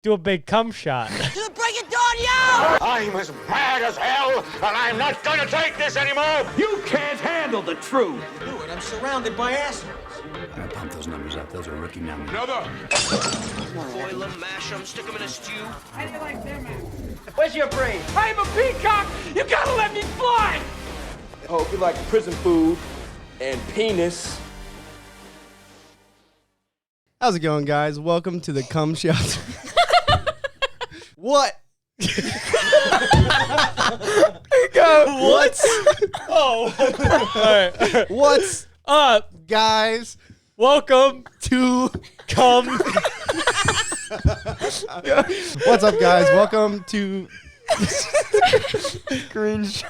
do a big cum shot. Bring it down, yo! I'm as mad as hell, and I'm not gonna take this anymore! You can't handle the truth. Do it. I'm surrounded by assholes. I gotta pump those numbers up. Those are rookie numbers. Another! Boil them, mash them, stick them in a stew. How do you like them, man? Where's your brain? I'm a peacock! You gotta let me fly! I hope you like prison food and penis. How's it going, guys? Welcome to the Cum Shot. What? What? Oh. All right. What's up, guys? welcome To cum. what's up, guys? Welcome to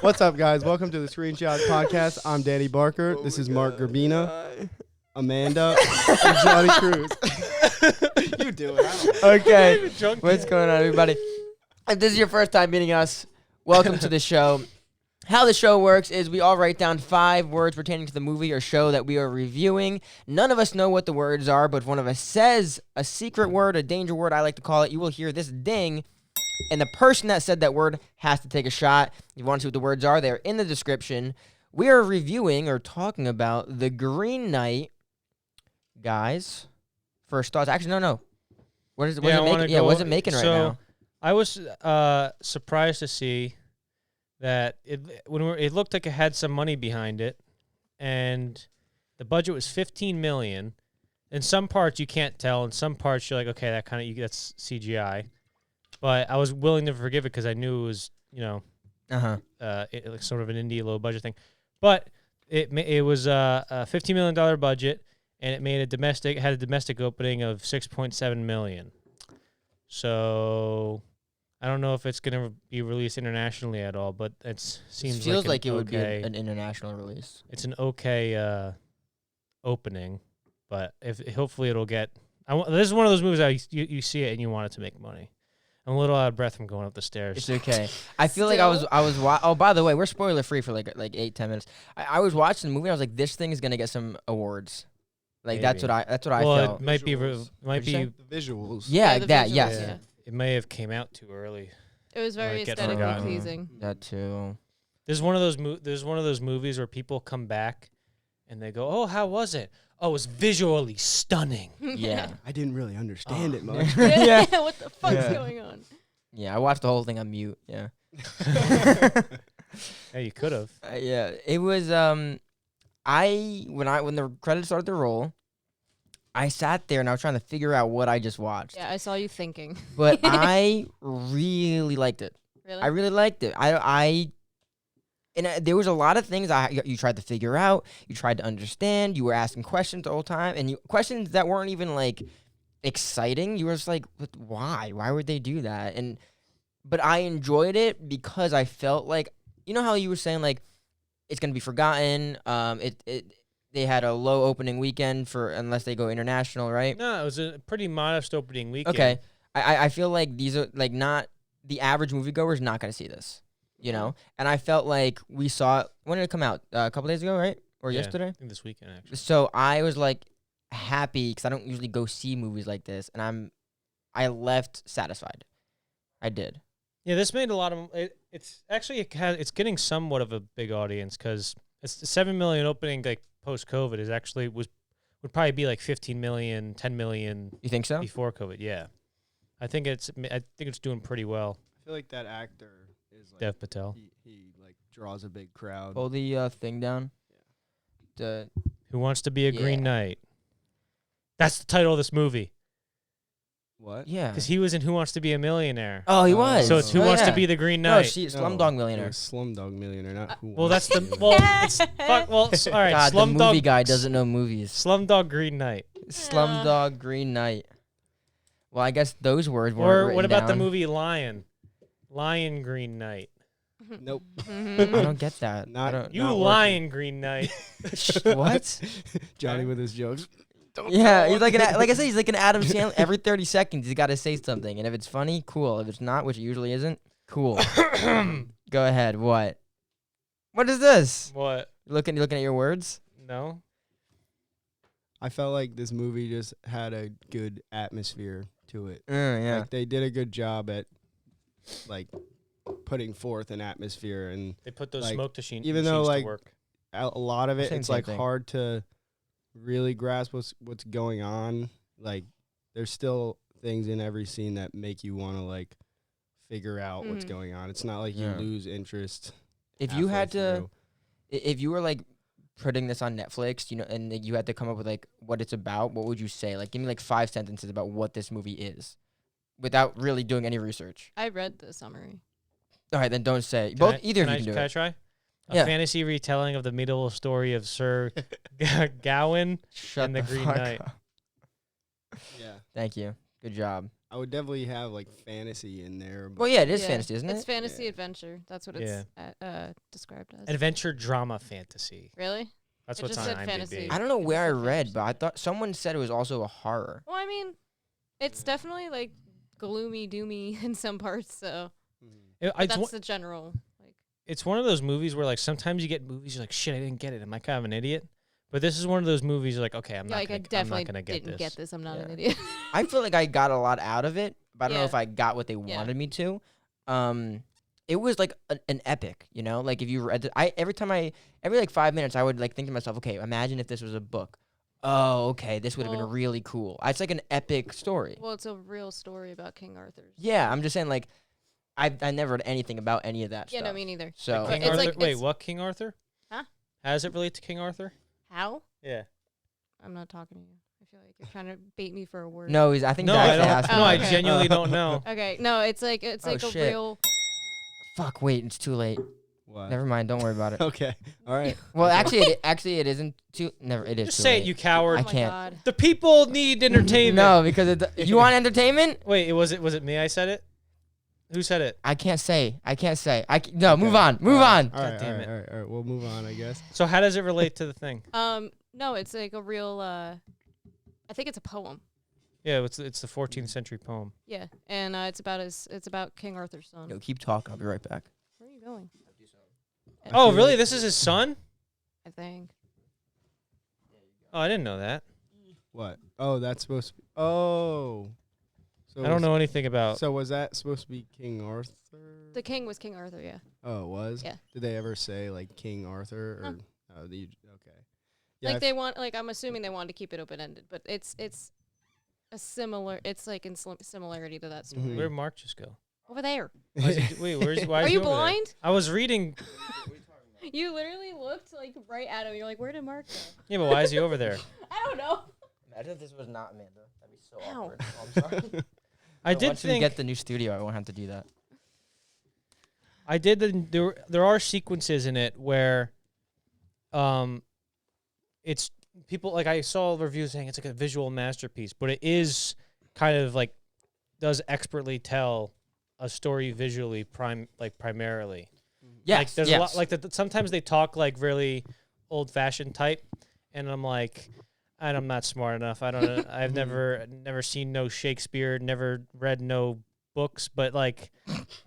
What's up, guys? Welcome to the Screenshot Podcast. I'm Danny Barker. This is Mark Gerbina, Amanda, and Johnny Cruz. You do it. Okay, what's going on, everybody? If this is your first time meeting us, welcome to the show. How the show works is we all write down 5 words pertaining to the movie or show that we are reviewing. None of us know what the words are, but if one of us says a secret word, a danger word, I like to call it, you will hear this ding, and the person that said that word has to take a shot. If you want to see what the words are, they're in the description. We are reviewing or talking about The Green Knight. Guys, first thoughts. Actually, no. What is it? What's it making right now? I was surprised to see that it looked like it had some money behind it, and the budget was $15 million. In some parts you can't tell. In some parts you're like, okay, that's CGI. But I was willing to forgive it because I knew it was, like sort of an indie low budget thing. But it was a $15 million budget, and it made had a domestic opening of $6.7 million. So I don't know if it's going to be released internationally at all, but it feels like it would be an international release. It's an okay opening, but hopefully it'll get. This is one of those movies you see it and you want it to make money. I'm a little out of breath from going up the stairs. It's okay. I feel like I was. Oh, by the way, we're spoiler free for like 8-10 minutes. I was watching the movie. And I was like, this thing is gonna get some awards. Like Maybe. that's what I well, felt. it might be The visuals. Yeah, the that visuals, yes. yeah. It may have came out too early. It was very Might get aesthetically forgotten. pleasing. That too. There's one of those movies where people come back and they go, "Oh, how was it? Oh, it was visually stunning." Yeah. I didn't really understand it much. Yeah. What the fuck's Yeah. going on? Yeah, I watched the whole thing on mute. Yeah. Hey, you could have. Yeah. It was when the credits started to roll, I sat there and I was trying to figure out what I just watched. Yeah, I saw you thinking. But I really liked it. Really? I really liked it. There was a lot of things you tried to figure out. You tried to understand. You were asking questions the whole time, and questions that weren't even like exciting. You were just like, why? Why would they do that? But I enjoyed it because I felt like, you know how you were saying like it's gonna be forgotten. They had a low opening weekend unless they go international, right? No, it was a pretty modest opening weekend. Okay. I feel like these are like not the average moviegoer is not going to see this, you know? And I felt like we saw it. When did it come out? A couple days ago, right? Or yesterday? I think this weekend, actually. So I was like happy because I don't usually go see movies like this. And I left satisfied. I did. Yeah, this made a lot of. It's actually it's getting somewhat of a big audience because it's the 7 million opening like post COVID would probably be like 15 million, 10 million. You think so? Before COVID, yeah. I think it's doing pretty well. I feel like that actor is like Dev Patel. He like draws a big crowd. Hold the thing down. Who Wants to Be a Green Knight? That's the title of this movie. What? Yeah. Because he was in Who Wants to Be a Millionaire. Oh, he was. So it's Who Wants to Be the Green Knight. No, Slumdog Millionaire. Slumdog Millionaire, not Who Well, Wants that's to the Be a well. Millionaire. It's fuck. Well, all right. God, the movie guy doesn't know movies. Slumdog Green Knight. Slumdog Green Knight. Well, I guess those words weren't Or what about the down. movie Lion? Lion Green Knight. Nope. I don't get that. You Lion Green Knight. What? Johnny with his jokes. Yeah, he's like I said, he's like an Adam Sandler. Every 30 seconds, he's got to say something, and if it's funny, cool. If it's not, which it usually isn't, cool. Go ahead. What? What is this? What? You looking at your words? No. I felt like this movie just had a good atmosphere to it. Yeah. Like they did a good job at like putting forth an atmosphere, and They put those like, smoke machines even though, to like, work. a lot of it, Same it's like thing. hard to really grasp what's going on. Like there's still things in every scene that make you want to like figure out what's going on. It's not like you Yeah. lose interest. If you halfway had to, through. if you were like putting this on Netflix, and you had to come up with like what it's about, what would you say? Like, give me like 5 sentences about what this movie is, without really doing any research. I read the summary. All right, then don't say. Either of you can do Can I it. try? A Yeah. fantasy retelling of the medieval story of Sir Gawain Shut and the Green fuck Knight. up. Yeah, Thank you. Good job. I would definitely have like fantasy in there. But Well, yeah, it is Yeah, fantasy, isn't It's it? fantasy Yeah. adventure. That's what it's described as. Adventure drama fantasy. Really? That's It what's just on said IMDb. fantasy. I don't know where I It's a read, fantasy. but I thought someone said it was also a horror. Well, I mean, it's definitely like gloomy, doomy in some parts. So It- but it's, that's one, the general. Like, it's one of those movies where like sometimes you get movies you're like, shit, I didn't get it. Am I kind of an idiot? But this is one of those movies you're like, okay, I'm yeah, not like I gonna, I'm definitely not gonna get didn't this. get this. I'm not an Yeah. idiot. I feel like I got a lot out of it, but I don't know Yeah. if I got what they Yeah. wanted me to. It was like an epic, Like if you read it, every like 5 minutes I would like think to myself, okay, imagine if this was a book. Oh, okay, this would have Well- been really cool. It's like an epic story. Well, it's a real story about King Arthur's. Yeah, I'm just saying like I never read anything about any of that Yeah, stuff. no, me neither. So But King it's Arthur. like- Wait, it's- what King Arthur? Huh? How does it relate to King Arthur? How? Yeah. I'm not talking to you. I feel like you're trying to bait me for a word. no, I think No, Zach I don't. asked No, me. I okay. genuinely don't know. Okay, no, it's like Oh, a shit. real. Fuck, wait, it's too late. what? Never mind, don't worry about it. Okay, all right. Well, actually it isn't too. Never, it is. Just too say late. it, you coward. Oh I my can't. god. The people need entertainment. No, because you want entertainment. Wait, was it me? I said it. Who said it? I can't say. No, move on. Move on. All right, damn all it. right, all right. We'll move on, I guess. So how does it relate to the thing? No, it's like a real. I think it's a poem. Yeah, it's the 14th century poem. Yeah, and it's about King Arthur's son. Yo, keep talking. I'll be right back. Where are you going? Oh, really? This is his son? I think. Oh, I didn't know that. What? Oh, that's supposed to be. Oh. So I don't was- know anything about. So was that supposed to be King Arthur? The king was King Arthur. Yeah. Oh, it was? Yeah. Did they ever say like King Arthur or No. okay. Yeah, Like they want. Like I'm assuming they wanted to keep it open ended, but it's a similar. It's like in similarity to that story. Mhm. Where'd Mark just go? Over there. Why is he, wait, why Are is he you over there? blind? I was reading. You literally looked like right at him. You're like, where did Mark go? Yeah, but why is he over there? I don't know. Imagine if this was not Amanda. That'd be so Ow. awkward. Oh, I'm sorry. I did Once we think get the new studio, I won't have to do that. I did. There are sequences in it where, it's people like I saw reviews saying it's like a visual masterpiece, but it is kind of like does expertly tell a story visually primarily. Yes. Like there's yes. a lot like that. Sometimes they talk like really old fashioned type, and I'm like, I'm not smart enough. I don't know. I've never seen no Shakespeare, never read no books, but like,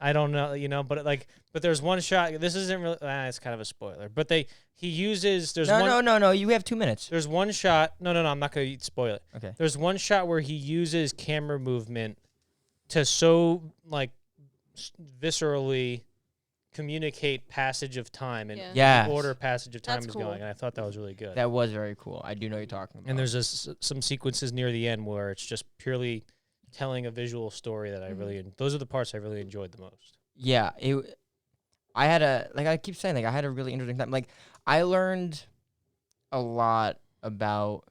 I don't know, but there's one shot. This isn't really. It's kind of a spoiler, but he uses. There's one. No. You have 2 minutes. There's one shot. No. I'm not gonna spoil it. Okay. There's one shot where he uses camera movement to so like viscerally communicate passage of time and Yeah. Yes. order passage of time That's is cool. going, and I thought that was really good. That was very cool. I do know what you're talking about. And there's some sequences near the end where it's just purely telling a visual story that I really. Those are the parts I really enjoyed the most. Yeah, I had I keep saying, I had a really interesting time. Like, I learned a lot about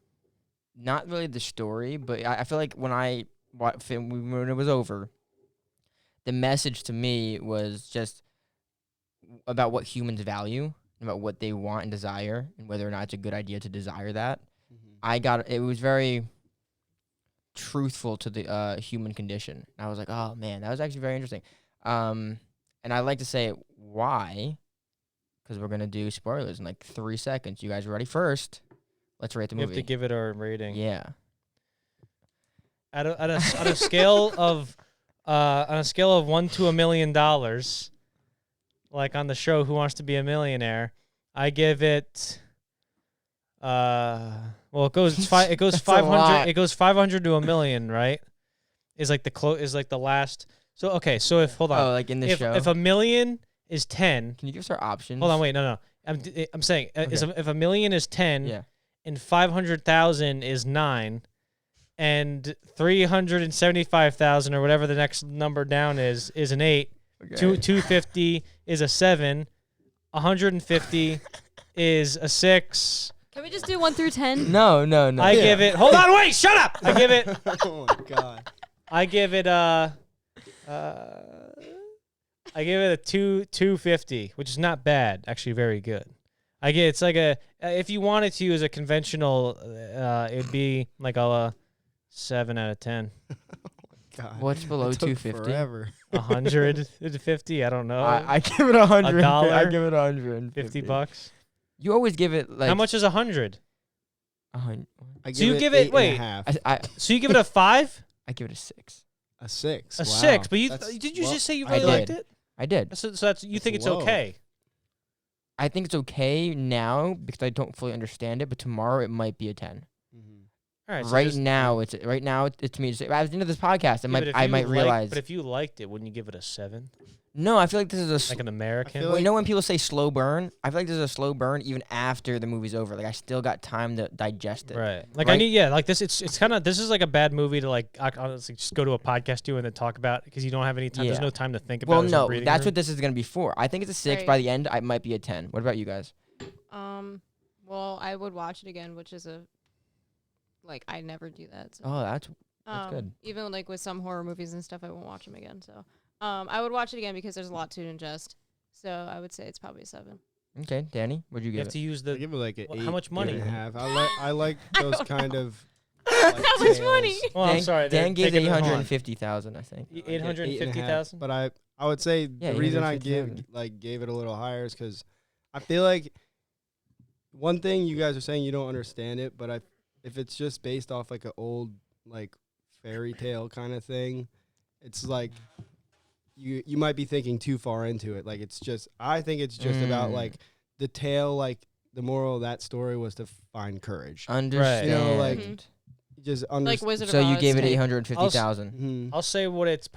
not really the story, but I feel like when when it was over, the message to me was just about what humans value, about what they want and desire, and whether or not it's a good idea to desire that. It was very truthful to the human condition. And I was like, oh man, that was actually very interesting. And I'd like to say why, because we're gonna do spoilers in like 3 seconds. You guys ready? First, let's rate the We movie. have to give it our rating. Yeah. On a scale of 1 to $1 million, like on the show Who Wants to Be a Millionaire, I give it. Well, it goes That's a 500. lot. It goes 500 to $1 million, right? is like the last. So okay, so if hold on, Oh, like in the show. if a million is 10, Can you give us our options? hold on, wait, no. I'm saying if a million is 10, Yeah. and 500,000 is 9, and 375,000 or whatever the next number down is an 8. Okay. 250 is a 7. 150 is a 6. Can we just do 1 through 10? No. I give it. Hold on, wait, shut up. I give it. Oh my god. I give it a 250, which is not bad. Actually, very good. It's like if you wanted to use a conventional, it'd be like a 7 out of 10. God. What's below It took 250? Forever. 150, I don't know. I give it 100. $1? I give it 150 $50. You always give it like How much is 100? 100. So you give it 8.5. So you give it a 5? I give it a 6. A 6. A Wow. 6, but That's did you low. just say you I really liked did. it? I did. So that's you think That's it's low. okay? I think it's okay now because I don't fully understand it, but tomorrow it might be a 10. Mhm. All right. So Right just- now, it's to me. At the end of this podcast, yeah, but if I you might realize. But if you liked it, wouldn't you give it a 7? No, I feel like this is a. Like an American? feel Well, you like- know when people say slow burn, I feel like this is a slow burn even after the movie's over. Like I still got time to digest it. Right. Like Right? like this. It's kind of this is like a bad movie to like honestly just go to a podcast to and then talk about because you don't have any time. There's Yeah. no time to think about. Well, There's no no, breathing that's room. what this is gonna be for. I think it's a 6. Right. By the end, it might be a 10. What about you guys? Well, I would watch it again, which is I never do that. So. Oh, that's good. Even like with some horror movies and stuff, I won't watch them again. So, I would watch it again because there's a lot to ingest. So I would say it's probably a 7. okay. Danny, what'd you You give have it? to use I the. give it like an Well, 8. how much money? 8.5. I like those kind of. How much tales. money? Oh, I'm sorry. Dan gave taking the- 850,000, I think. I get 850,000. 8.5, But I would say Yeah, the reason I 850,000. gave it a little higher is because I feel like one thing you guys are saying you don't understand it, but if it's just based off like an old like fairy tale kind of thing, it's like you might be thinking too far into it. Like I think it's just about like the tale, like the moral of that story was to find courage. Understand. You know, like Mhm. just Like understand. Wizard So of Oz. you gave it type. 850,000. I'll say what's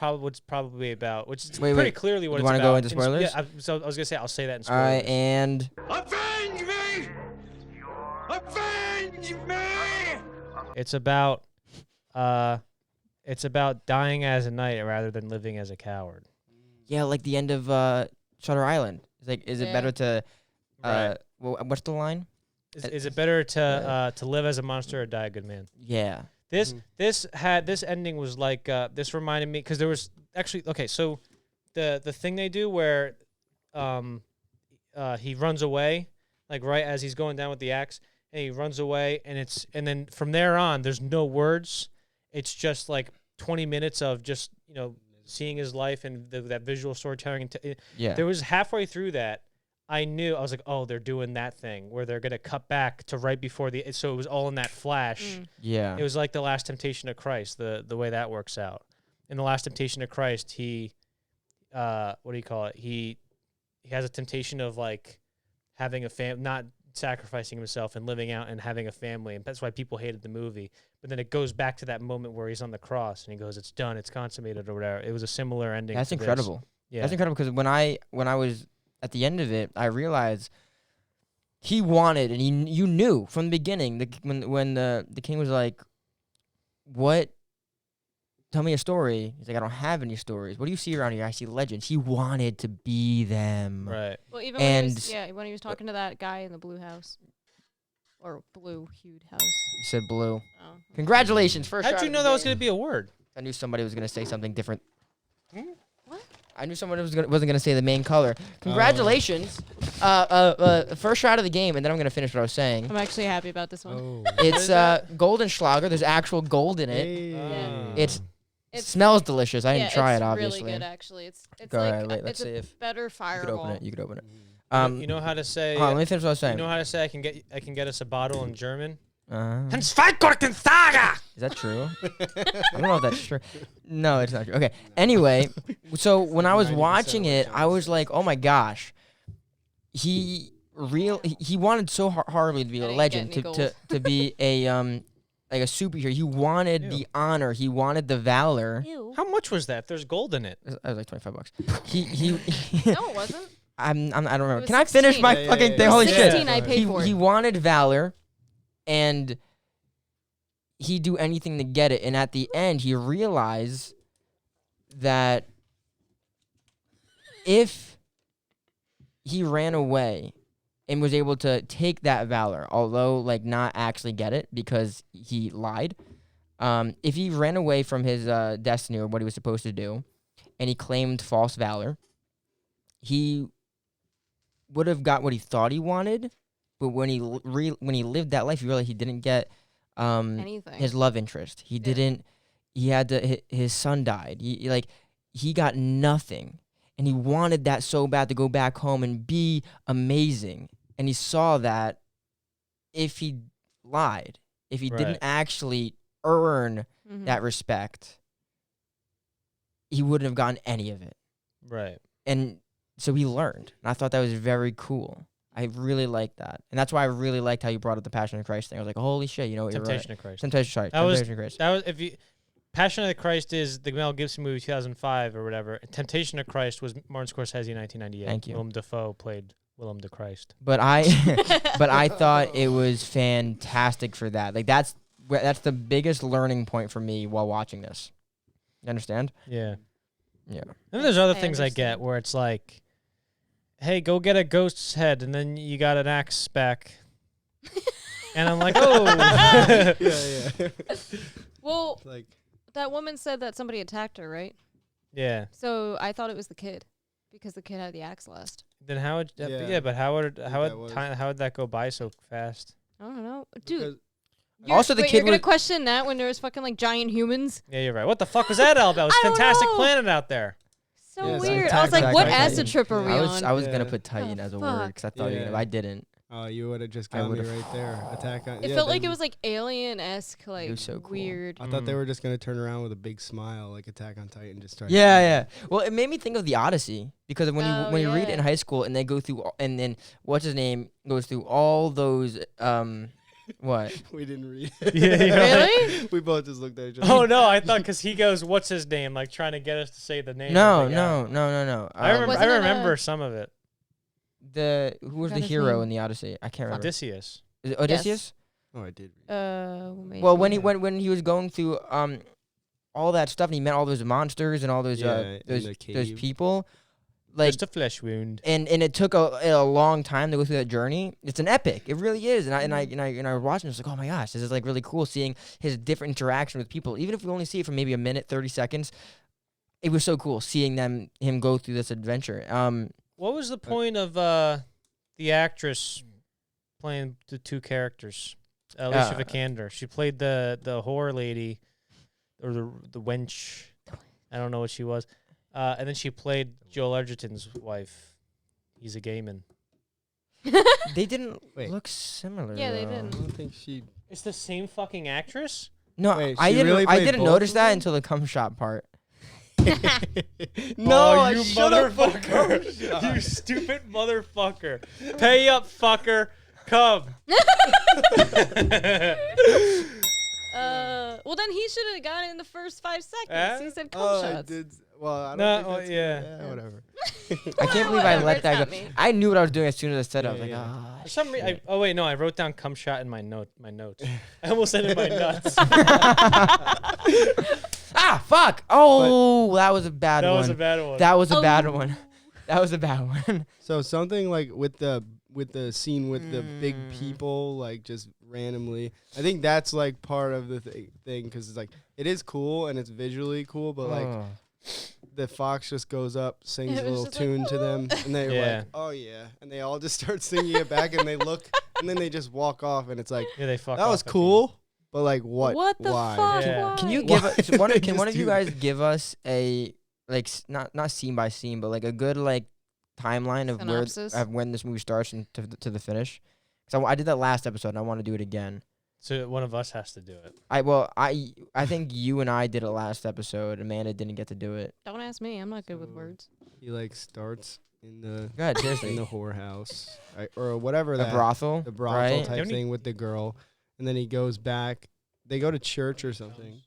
probably about, which is Wait, pretty wait. clearly what You it's about. wanna go into In spoilers? Yeah, so I was gonna say I'll say that in All spoilers. right, and Avenge me! Avenge me! It's about dying as a knight rather than living as a coward. yeah, like the end of Shutter Island. It's like, is it Yeah. better to? Right. What's the line? Is it better to live as a monster or die a good man? Yeah. This ending was like this reminded me because there was actually okay. So the thing they do where he runs away like right as he's going down with the axe and he runs away and then from there on there's no words. It's just like 20 minutes of just seeing his life and that visual storytelling. Yeah. There was halfway through that. I was like, oh, they're doing that thing where they're gonna cut back to right before so it was all in that flash. Yeah. It was like the Last Temptation of Christ, the way that works out. In the Last Temptation of Christ, he, what do you call it? He has a temptation of like having a not sacrificing himself and living out and having a family, and that's why people hated the movie. But then it goes back to that moment where he's on the cross and he goes, "It's done, it's consummated," or whatever. It was a similar ending. That's to this. incredible. Yeah, That's incredible because when I was at the end of it, I realized he wanted, and you knew from the beginning when the king was like, "What? Tell me a story." He's like, "I don't have any stories. What do you see around here? I see legends." He wanted to be them. right. Well, even And- when he was talking to that guy in the blue house. Or blue hued house. He said blue. Oh. Congratulations, first. How'd shot you of know the that was game. gonna be a word? I knew somebody was gonna say something different. What? I knew someone wasn't gonna say the main color. Congratulations, first shot of the game, and then I'm gonna finish what I was saying. I'm actually happy about this one. Oh. It's Goldenschlager. There's actual gold in it. Hey. It's It's smells delicious. I didn't try it's it, obviously. really good actually. It's Go like ahead, wait, let's it's see a if better You could fireball. open it. You could open it. You know how to say? hold on, let me finish what I was You saying. know how to say I can get us a bottle in German? Is that true? I don't know if that's true. No, it's not true. Okay. Anyway, so when I was 90% watching of it, what I was like, "Oh my gosh." He wanted so horribly to be a I didn't legend, get any to be a like a superhero. He wanted Ew. the honor. He wanted the valor. Ew. How much was that? There's gold in it. It was like $25. He No, it wasn't. I don't remember. was Can I finish 16. my Yeah, fucking yeah, thing? yeah. Holy Yeah. shit. 16 I paid for He it. wanted valor, and he'd do anything to get it. And at the end, he realized that if he ran away and was able to take that valor, although like not actually get it because he lied, if he ran away from his destiny or what he was supposed to do, and he claimed false valor, he would have got what he thought he wanted, but when he when he lived that life, he realized he didn't get Anything. his love interest. He didn't. He had to. His son died. He got nothing, and he wanted that so bad to go back home and be amazing. And he saw that if he lied, if he didn't Right. actually earn Mhm. that respect, he wouldn't have gotten any of it. Right. And so he learned. And I thought that was very cool. I really liked that. And that's why I really liked how you brought up the Passion of Christ thing. I was like, holy shit, you know, you're right. Temptation of Christ. Temptation, sorry. That was- Temptation of Christ. That was if you. Passion of the Christ is the Mel Gibson movie 2005 or whatever. Temptation of Christ was Martin Scorsese in 1998. Thank you. Willem Dafoe played Willem de Christ. But I but I thought it was fantastic for that. Like that's the biggest learning point for me while watching this. You understand? Yeah. Yeah. And then there's other I things I get understand. where it's like, hey, go get a ghost's head, and then you got an axe back. And I'm like, oh. yeah. Well, Like, that woman said that somebody attacked her, right? Yeah. So I thought it was the kid because the kid had the axe last. Then how would Yeah. but how would that how was- would that go by so fast? I don't know, dude. because- Also, the wait, kid you're gonna was- question that when there was fucking like giant humans. Yeah, you're right. What the fuck was that all about? It was I a don't fantastic know. planet out there. So Yeah, it's weird. like I was like, Attack what on acid Titan. trip are we I on? was gonna Yeah. put Titan Oh, as a word fuck. because I thought you Yeah. know, I didn't. you would have just I got me would've- right there. Attack on. It yeah, felt like they- it was like alien-esque, like was so cool. weird. I thought they were just gonna turn around with a big smile, like Attack on Titan, just start. Yeah, yeah. Well, it made me think of the Odyssey because when Oh, you read it in yeah. high school and they go through and then what's his name goes through all those what? We didn't read. Yeah, you're right. Really? We both just looked at each other. Oh no, I thought because he goes, "What's his name?" Like trying to get us to say the name. No, of the guy. no. I remember. Wasn't I it, remember some of it. The who was Forgot the his hero name. in the Odyssey? I can't remember. Odysseus. Is it Odysseus? Oh, I did. Read. Maybe. Well, when he was going through all that stuff and he met all those monsters and all those Yeah, in those the those cave. people, like Just a flesh wound. and it took a long time to go through that journey. It's an epic. It really is. And I was watching. It's like, oh my gosh, this is like really cool seeing his different interaction with people. Even if we only see it for maybe a minute, 30 seconds, it was so cool seeing him go through this adventure. What was the point of the actress playing the two characters? Alicia Vikander. She played the whore lady, or the wench. I don't know what she was. And then she played Joel Edgerton's wife. He's a gay man. They didn't Wait. look similar. Yeah, they though. I didn't. don't think she. It's the same fucking actress. No, Wait, I she didn't. really I played didn't both notice of that them? until the cum shot part. No, you shut up, motherfucker! You stupid motherfucker! Pay up, fucker! Come. Well, then he should have gotten it in the first 5 seconds. Eh? He said cum Oh, I shots. did. Well, I don't No, think well, that's yeah. whatever. I can't believe I Whatever, let it's that not go. me. I knew what I was doing as soon as I said it. I was Yeah, like, yeah. ah. For some reason, oh wait, no, I wrote down cum shot in my notes. I almost said in my nuts. Ah, fuck! Oh, that was a bad That one. was a bad one. That was a bad Oh. one. That was a bad one. So something like with the scene with the big Mm. people, like just randomly. I think that's like part of the thing because it's like it is cool and it's visually cool, but like Oh. the fox just goes up, sings It a was little just like, tune to them, and they're Yeah. like, "Oh yeah," and they all just start singing it back, and they look, and then they just walk off, and it's like Yeah, they fuck that was off at the cool, but like what? What the Why? fuck? Yeah. Why? Can you Why give us did one? they Can one just of you do guys that? give us a like not scene by scene, but like a good like timeline of Synopsis? where of when this movie starts and to the finish? So I did that last episode, and I want to do it again. So one of us has to do it. I think you and I did it last episode. Amanda didn't get to do it. Don't ask me. I'm not good with words. He like starts in the Go ahead, seriously. in the whorehouse, right, or whatever The that brothel, the brothel right? type Don't he- thing with the girl, and then he goes back they go to church or something.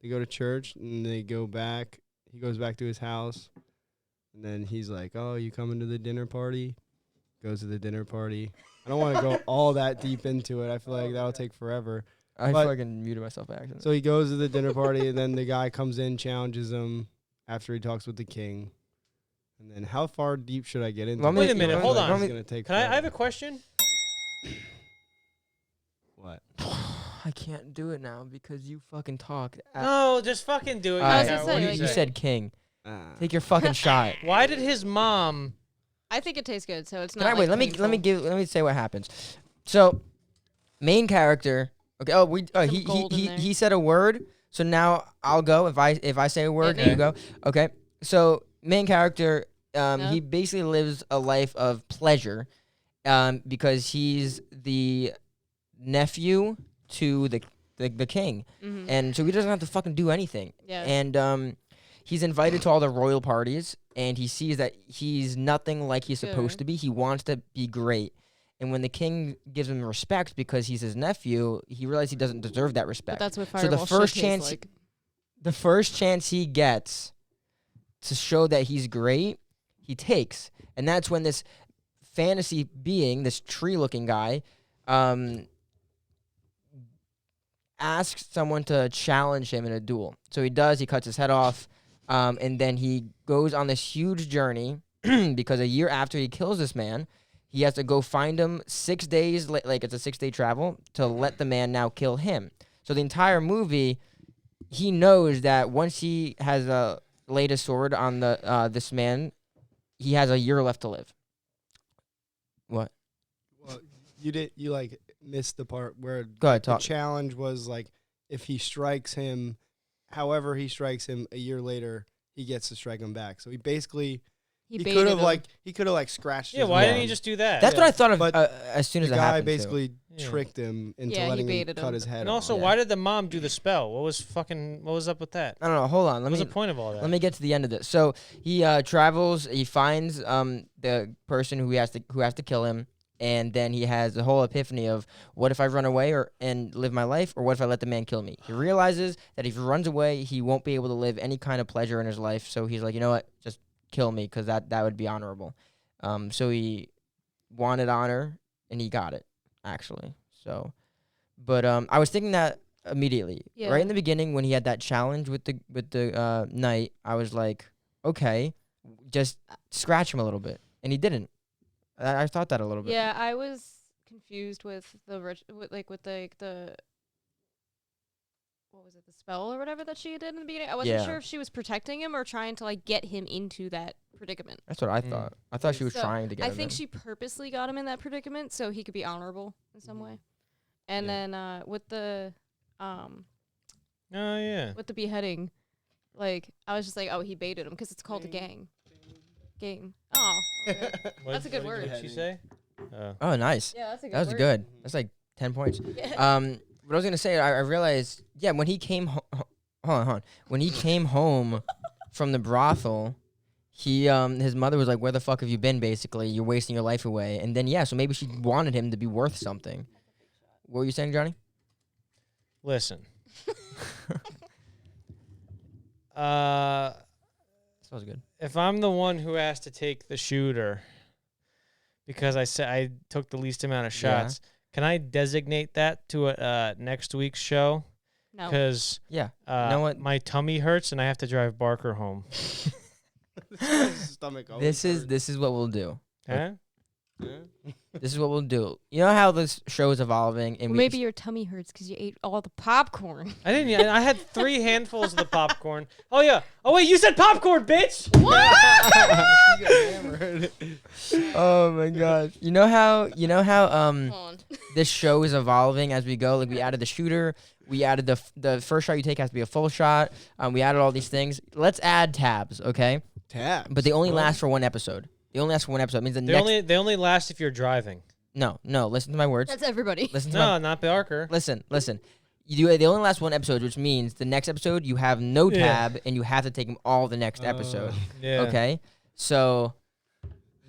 They go to church and they go back. He goes back to his house, and then he's like, "Oh, you coming to the dinner party?" Goes to the dinner party. I don't want to go all that deep into it. I feel like that'll take forever. I But- fucking muted myself by accident. So he goes to the dinner party, and then the guy comes in, challenges him after he talks with the king. And then how far deep should I get into Let me- this? Wait a minute, I feel hold like on. it's gonna take Can I have forever. a question? What? I can't do it now because you fucking talk. No, just fucking do it. All I was right, gonna say, you, like- you said king. Ah. Take your fucking shot. Why did his mom? I think it tastes good, so it's Can not. I, wait, like, let me painful. say what happens. So, main character. Okay. Oh, Some gold in there. he said a word. So now I'll go. If I say a word, Okay. you go. Okay. So main character. Yeah. He basically lives a life of pleasure, because he's the nephew to the king, and so he doesn't have to fucking do anything. Yeah. And he's invited to all the royal parties, and he sees that he's nothing like he's supposed Sure. to be. He wants to be great. And when the king gives him respect because he's his nephew, he realizes he doesn't deserve that But respect. that's what So Fireball the first should taste chance, like. the first chance he gets to show that he's great, he takes. And that's when this fantasy being, this tree-looking guy, asks someone to challenge him in a duel. So he does. He cuts his head off, and then he goes on this huge journey because a year after he kills this man, he has to go find him 6 days, like it's a 6-day travel, to let the man now kill him. So the entire movie, he knows that once he has laid a sword on this man, he has a year left to live. What? Well, you like missed the part where Go ahead, the talk. challenge was like if he strikes him, however he strikes him a year later, he gets to strike him back. So he basically He could baited have him. like scratched. Yeah, his why arm. didn't he just do that? That's Yeah, what I thought of but as soon as the it guy happened. too. basically Yeah. tricked him into Yeah, he letting him baited cut him. his head And off. also, Yeah. why did the mom do the spell? What was up with that? I don't know. Hold on. What Let was me the point of all that? let me get to the end of this. So he travels. He finds the person who has to kill him, and then he has the whole epiphany of what if I run away and live my life, or what if I let the man kill me? He realizes that if he runs away, he won't be able to live any kind of pleasure in his life. So he's like, you know what, just kill me because that would be honorable. So he wanted honor, and he got it actually. So, but I was thinking that immediately, Yeah. right in the beginning when he had that challenge with the knight. I was like, okay, just scratch him a little bit, and he didn't. I thought that a little bit. Yeah, I was confused with the what was it, the spell or whatever that she did in the beginning. I wasn't Yeah. sure if she was protecting him or trying to like get him into that predicament. That's what I thought. I thought she was So, trying to get I him think in. she purposely got him in that predicament so he could be honorable in some way. And then with the Oh yeah. with the beheading, like I was just like, oh, he baited him because it's called a game. Oh, okay. That's a good What word. did she say? Oh, nice. Yeah, that's a good That was word. good. That's like 10 points. Yeah. What I was gonna say, I realized, yeah, when he came, hold on, when he came home from the brothel, his mother was like, "Where the fuck have you been? Basically, you're wasting your life away." And then so maybe she wanted him to be worth something. What were you saying, Johnny? Listen. Sounds good. If I'm the one who has to take the shooter because I said I took the least amount of Yeah. shots, can I designate that to a next week's show? No. Because Yeah. You know what? my tummy hurts and I have to drive Barker home. Stomach This is what we'll do. Huh? This is what we'll do. You know how this show is evolving, and Well, maybe your tummy hurts because you ate all the popcorn. I didn't. I had 3 handfuls of the popcorn. Oh yeah. Oh wait, you said popcorn, bitch. Oh my gosh. You know how Hold on. this show is evolving as we go. Like we added the shooter, we added the first shot you take has to be a full shot. We added all these things. Let's add tabs, okay? Tabs. But they only last for one episode. They only last for one episode. It means They only last if you're driving. No, listen to my words. That's everybody. Listen to No, not Barker. Listen. They only last one episode, which means the next episode you have no Yeah. tab and you have to take them all the next episode. Yeah. Okay? So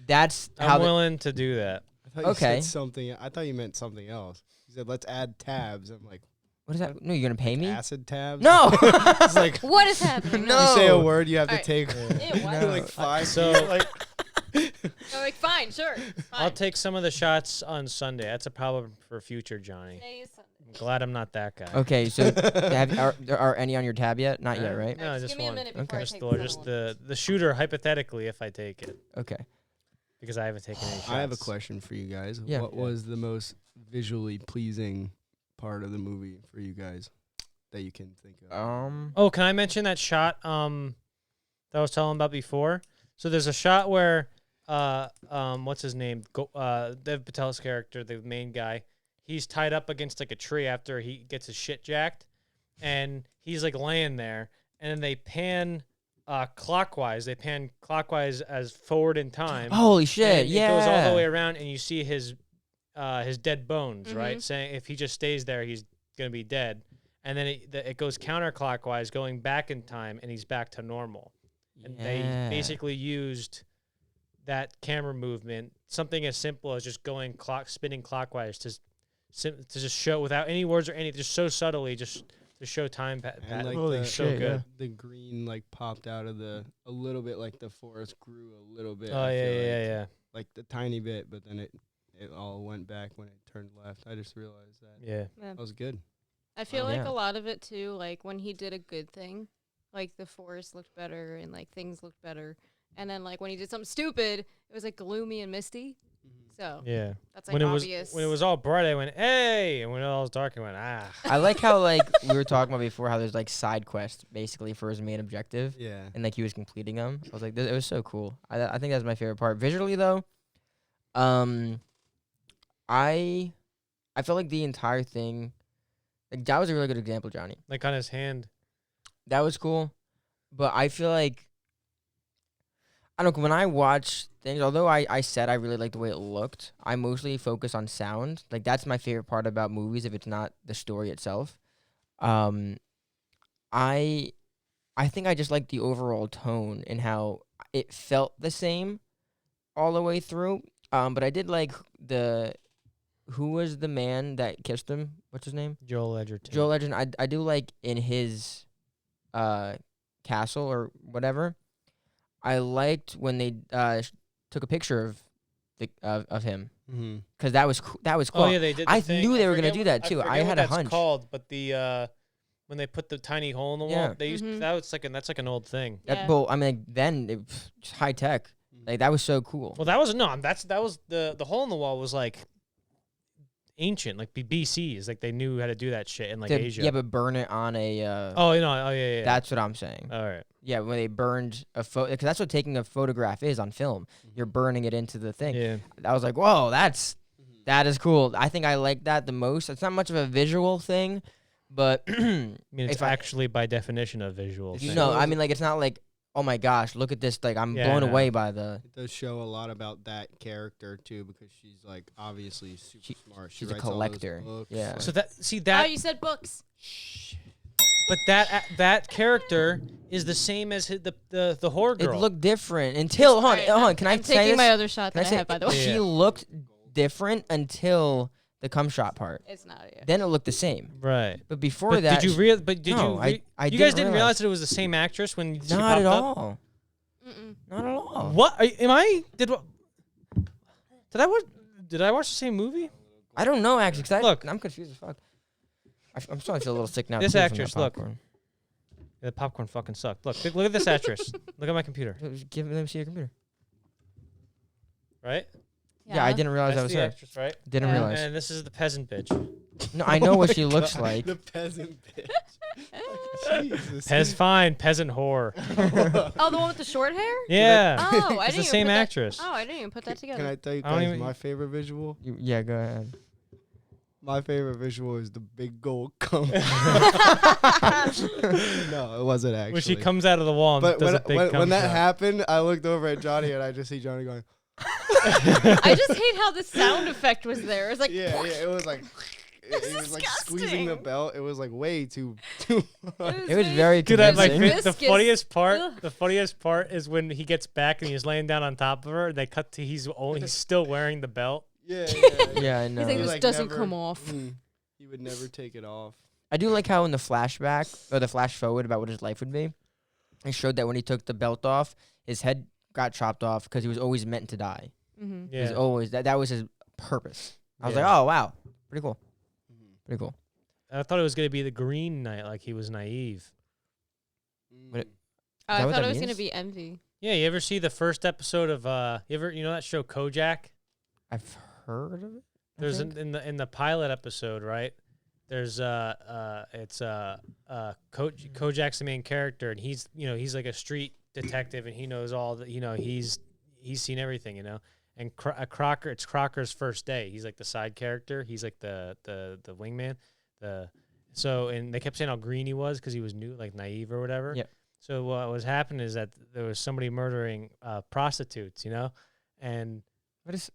that's how I'm willing to do that. I thought you Okay. said something. I thought you meant something else. She said, "Let's add tabs." I'm like, What is that? No, you're gonna pay me? acid tabs? No. It's like What is happening? No. you say a word, you have to Alright. take Ew, what? like 5. So like I'm like, fine, sure. I'll Fine. take some of the shots on Sunday. That's a problem for future Johnny. Today is Sunday. I'm glad I'm not that guy. Okay, so are any on your tab yet? Not yet, right? No, Alright, just give me a one. minute before Okay. I Just, take or the just other one. the shooter, hypothetically, if I take it. Okay. Because I haven't taken any shots. I have a question for you guys. Yeah. What was the most visually pleasing part of the movie for you guys that you can think of? Oh, can I mention that shot that I was telling about before? So there's a shot where what's his name? Dev Patel's character, the main guy, he's tied up against like a tree after he gets his shit jacked, and he's like laying there, and then they pan clockwise. They pan clockwise as forward in time. Holy shit! and Yeah. It goes all the way around, and you see his dead bones, right? Saying if he just stays there, he's gonna be dead. And then it goes counterclockwise, going back in time, and he's back to normal. And they basically used that camera movement, something as simple as just going spinning clockwise to just show without any words or anything, just so subtly, just to show time. And like Holy the, so good. The green like popped out of a little bit, like the forest grew a little bit. Oh I yeah, feel yeah, like, yeah. Like the tiny bit, but then it all went back when it turned left. I just realized that. Yeah. Yeah. That was good. I feel Oh, like yeah. a lot of it too, like when he did a good thing, like the forest looked better and like things looked better. And then like when he did something stupid, it was like gloomy and misty. So Yeah. that's like When obvious. it was all bright, I went, hey, and when it all was dark, I went, ah. I like how like we were talking about before how there's like side quests basically for his main objective. Yeah. And like he was completing them. I was like, it was so cool. I think that's my favorite part. Visually though, I felt like the entire thing, like that was a really good example, Johnny. Like on his hand. That was cool, but I feel like I don't know, when I watch things. Although I said I really like the way it looked, I mostly focus on sound. Like that's my favorite part about movies if it's not the story itself. I think I just like the overall tone and how it felt the same all the way through. But I did like who was the man that kissed him? What's his name? Joel Edgerton. Joel Edgerton. I do like in his castle or whatever. I liked when they took a picture of him Mm-hmm. because that was cool. Oh yeah, they did. The I thing. knew they were gonna forget do what- that too. forget I what had a that's hunch. called, but the when they put the tiny hole in the Yeah. wall, they used that's like an old thing. Yeah. Well, I mean, like, then it just high tech. Like that was so cool. Well, that was the hole in the wall was like ancient, like BC's. Like they knew how to do that shit in like Asia. Yeah, but burn it on a. oh, yeah. That's what I'm saying. All right. Yeah, when they burned a photo, because that's what taking a photograph is on film. You're burning it into the thing. Yeah. I was like, whoa, that is cool. I think I like that the most. It's not much of a visual thing, but I mean, it's if I- actually by definition a visual thing. no, I mean like it's not like, oh my gosh, look at this. Like I'm Yeah, blown no. away by the. It does show a lot about that character too, because she's like obviously super smart. She she's a writes all those collector. books, Yeah. like- So Oh, that you said books. but that character is the same as the horror girl. It looked different until hold on. Can I I'm say taking this? my other shot Can I that I say have, by the way. Yeah. she looked different until the cum shot part. It's not you. Then it looked the same. right. But before But that, did you But did No, you? I you guys didn't didn't realize. realize that it was the same actress when she not popped at up? all. Mm-mm. Not at all. What am I? Did I watch the same movie? I don't know actually. Cause Look. I'm confused as fuck. I'm starting to feel a little sick now. This too from that actress, look. popcorn. Yeah, the popcorn fucking sucked. Look at this actress. Look at my computer. Give them see your computer. Right? Yeah, I didn't realize That's that was the her. actress, right? Didn't Yeah. realize. And this is the peasant bitch. No, I know what she looks like. The peasant bitch. Jesus. Peasant whore. Oh, the one with the short hair? Yeah. Oh, I It's didn't the even same put that- actress. Oh, I didn't even put that together. Can I tell you I don't guys even- my favorite visual? Yeah, go ahead. My favorite visual is the big gold cum. No, it wasn't actually. When she comes out of the wall and But does when, a big when, cum when that shot. happened, I looked over at Johnny and I just see Johnny going, I just hate how the sound effect was there. It was like, yeah, it was like, it was like squeezing the disgusting. belt. It was like way too It was really- very Dude, my convincing. the Viscous. funniest part. Ugh. The funniest part is when he gets back and he's laying down on top of her. They cut to he's still wearing the belt. Yeah. Yeah, I know. He's like, He, this doesn't never- come off. He would never take it off. I do like how in the flashback or the flash forward about what his life would be, it showed that when he took the belt off, his head got chopped off because he was always meant to die. Mm-hmm. He was Yeah. always that was his purpose. I was Yeah. like, oh wow, pretty cool, pretty cool. I thought it was gonna be the Green Knight, like he was naive. What- I that what thought that it was gonna means? be Envy. Yeah, you ever see the first episode of you know that show Kojak? I've heard of it. I There's think. in the pilot episode, right? There's Kojak's the main character, and he's like a street detective, and he knows all the he's seen everything, And Crocker, it's Crocker's first day. He's like the side character. He's like the wingman. And they kept saying how green he was because he was new, like naive or whatever. Yep. So what was happening is that there was somebody murdering prostitutes, and What is?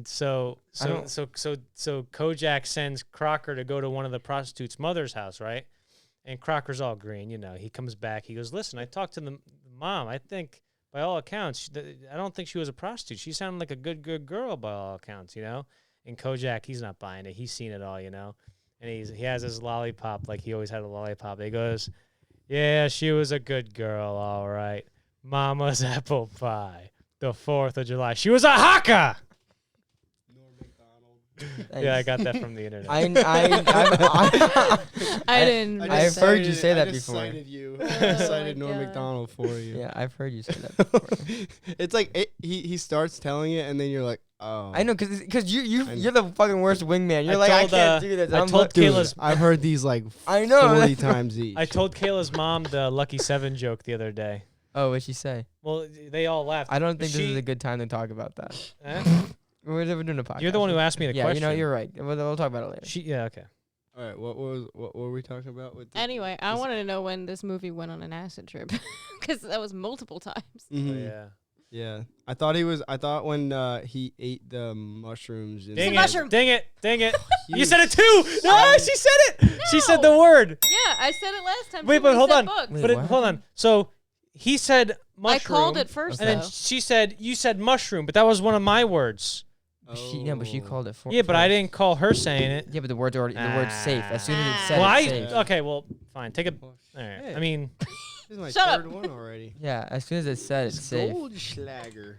so I don't- Kojak sends Crocker to go to one of the prostitutes' mother's house, right? And Crocker's all green, He comes back. He goes, "Listen, I talked to the mom. I think, by all accounts, I don't think she was a prostitute. She sounded like a good girl by all accounts, And Kojak, he's not buying it. He's seen it all, And he has his lollipop, like he always had a lollipop. He goes, "Yeah, she was a good girl, all right. Mama's apple pie. The 4th of July. She was a haka!" Yeah, I got that from the internet. I didn't. I've heard you say that I just before. Cited you. Oh I cited my Norm God. Macdonald for you. Yeah, I've heard you say that before. It's like he starts telling it, and then you're like, oh. I know, cause you're I- the fucking worst wingman. You're I like, I told, can't do this. I I'm told like- Dude, Kayla's- I've heard these like I know. 40 times each. I told Kayla's mom the Lucky 7 joke the other day. Oh, what'd she say? Well, they all laughed. I don't think this She- is a good time to talk about that. Eh? We're doing a podcast. You're the one who asked me the yeah, question. you're right. We'll talk about it later. Yeah, okay. All right, what were we talking about with? Anyway, I wanted to know when this movie went on an acid trip, because that was multiple times. Mhm. Yeah. Yeah, I thought when he ate the mushrooms. In Dang a it. mushroom. Dang it. Dang it. He You was- said it too. No, she said it. She said the word. Yeah, I said it last time. Wait, too, but when hold you said on. books. Wait, But what? hold on. So he said mushroom. I called it first, And then though. she said, you said mushroom, but that was one of my words. But she called it for. Yeah, but I first. didn't call her saying it. Yeah, but the word's safe. As soon as it said Well, it's safe. okay, well, fine. Take a. All right. Hey. I mean, This is my Shut third up. one already. Yeah, as soon as it said it's safe. Goldschlager.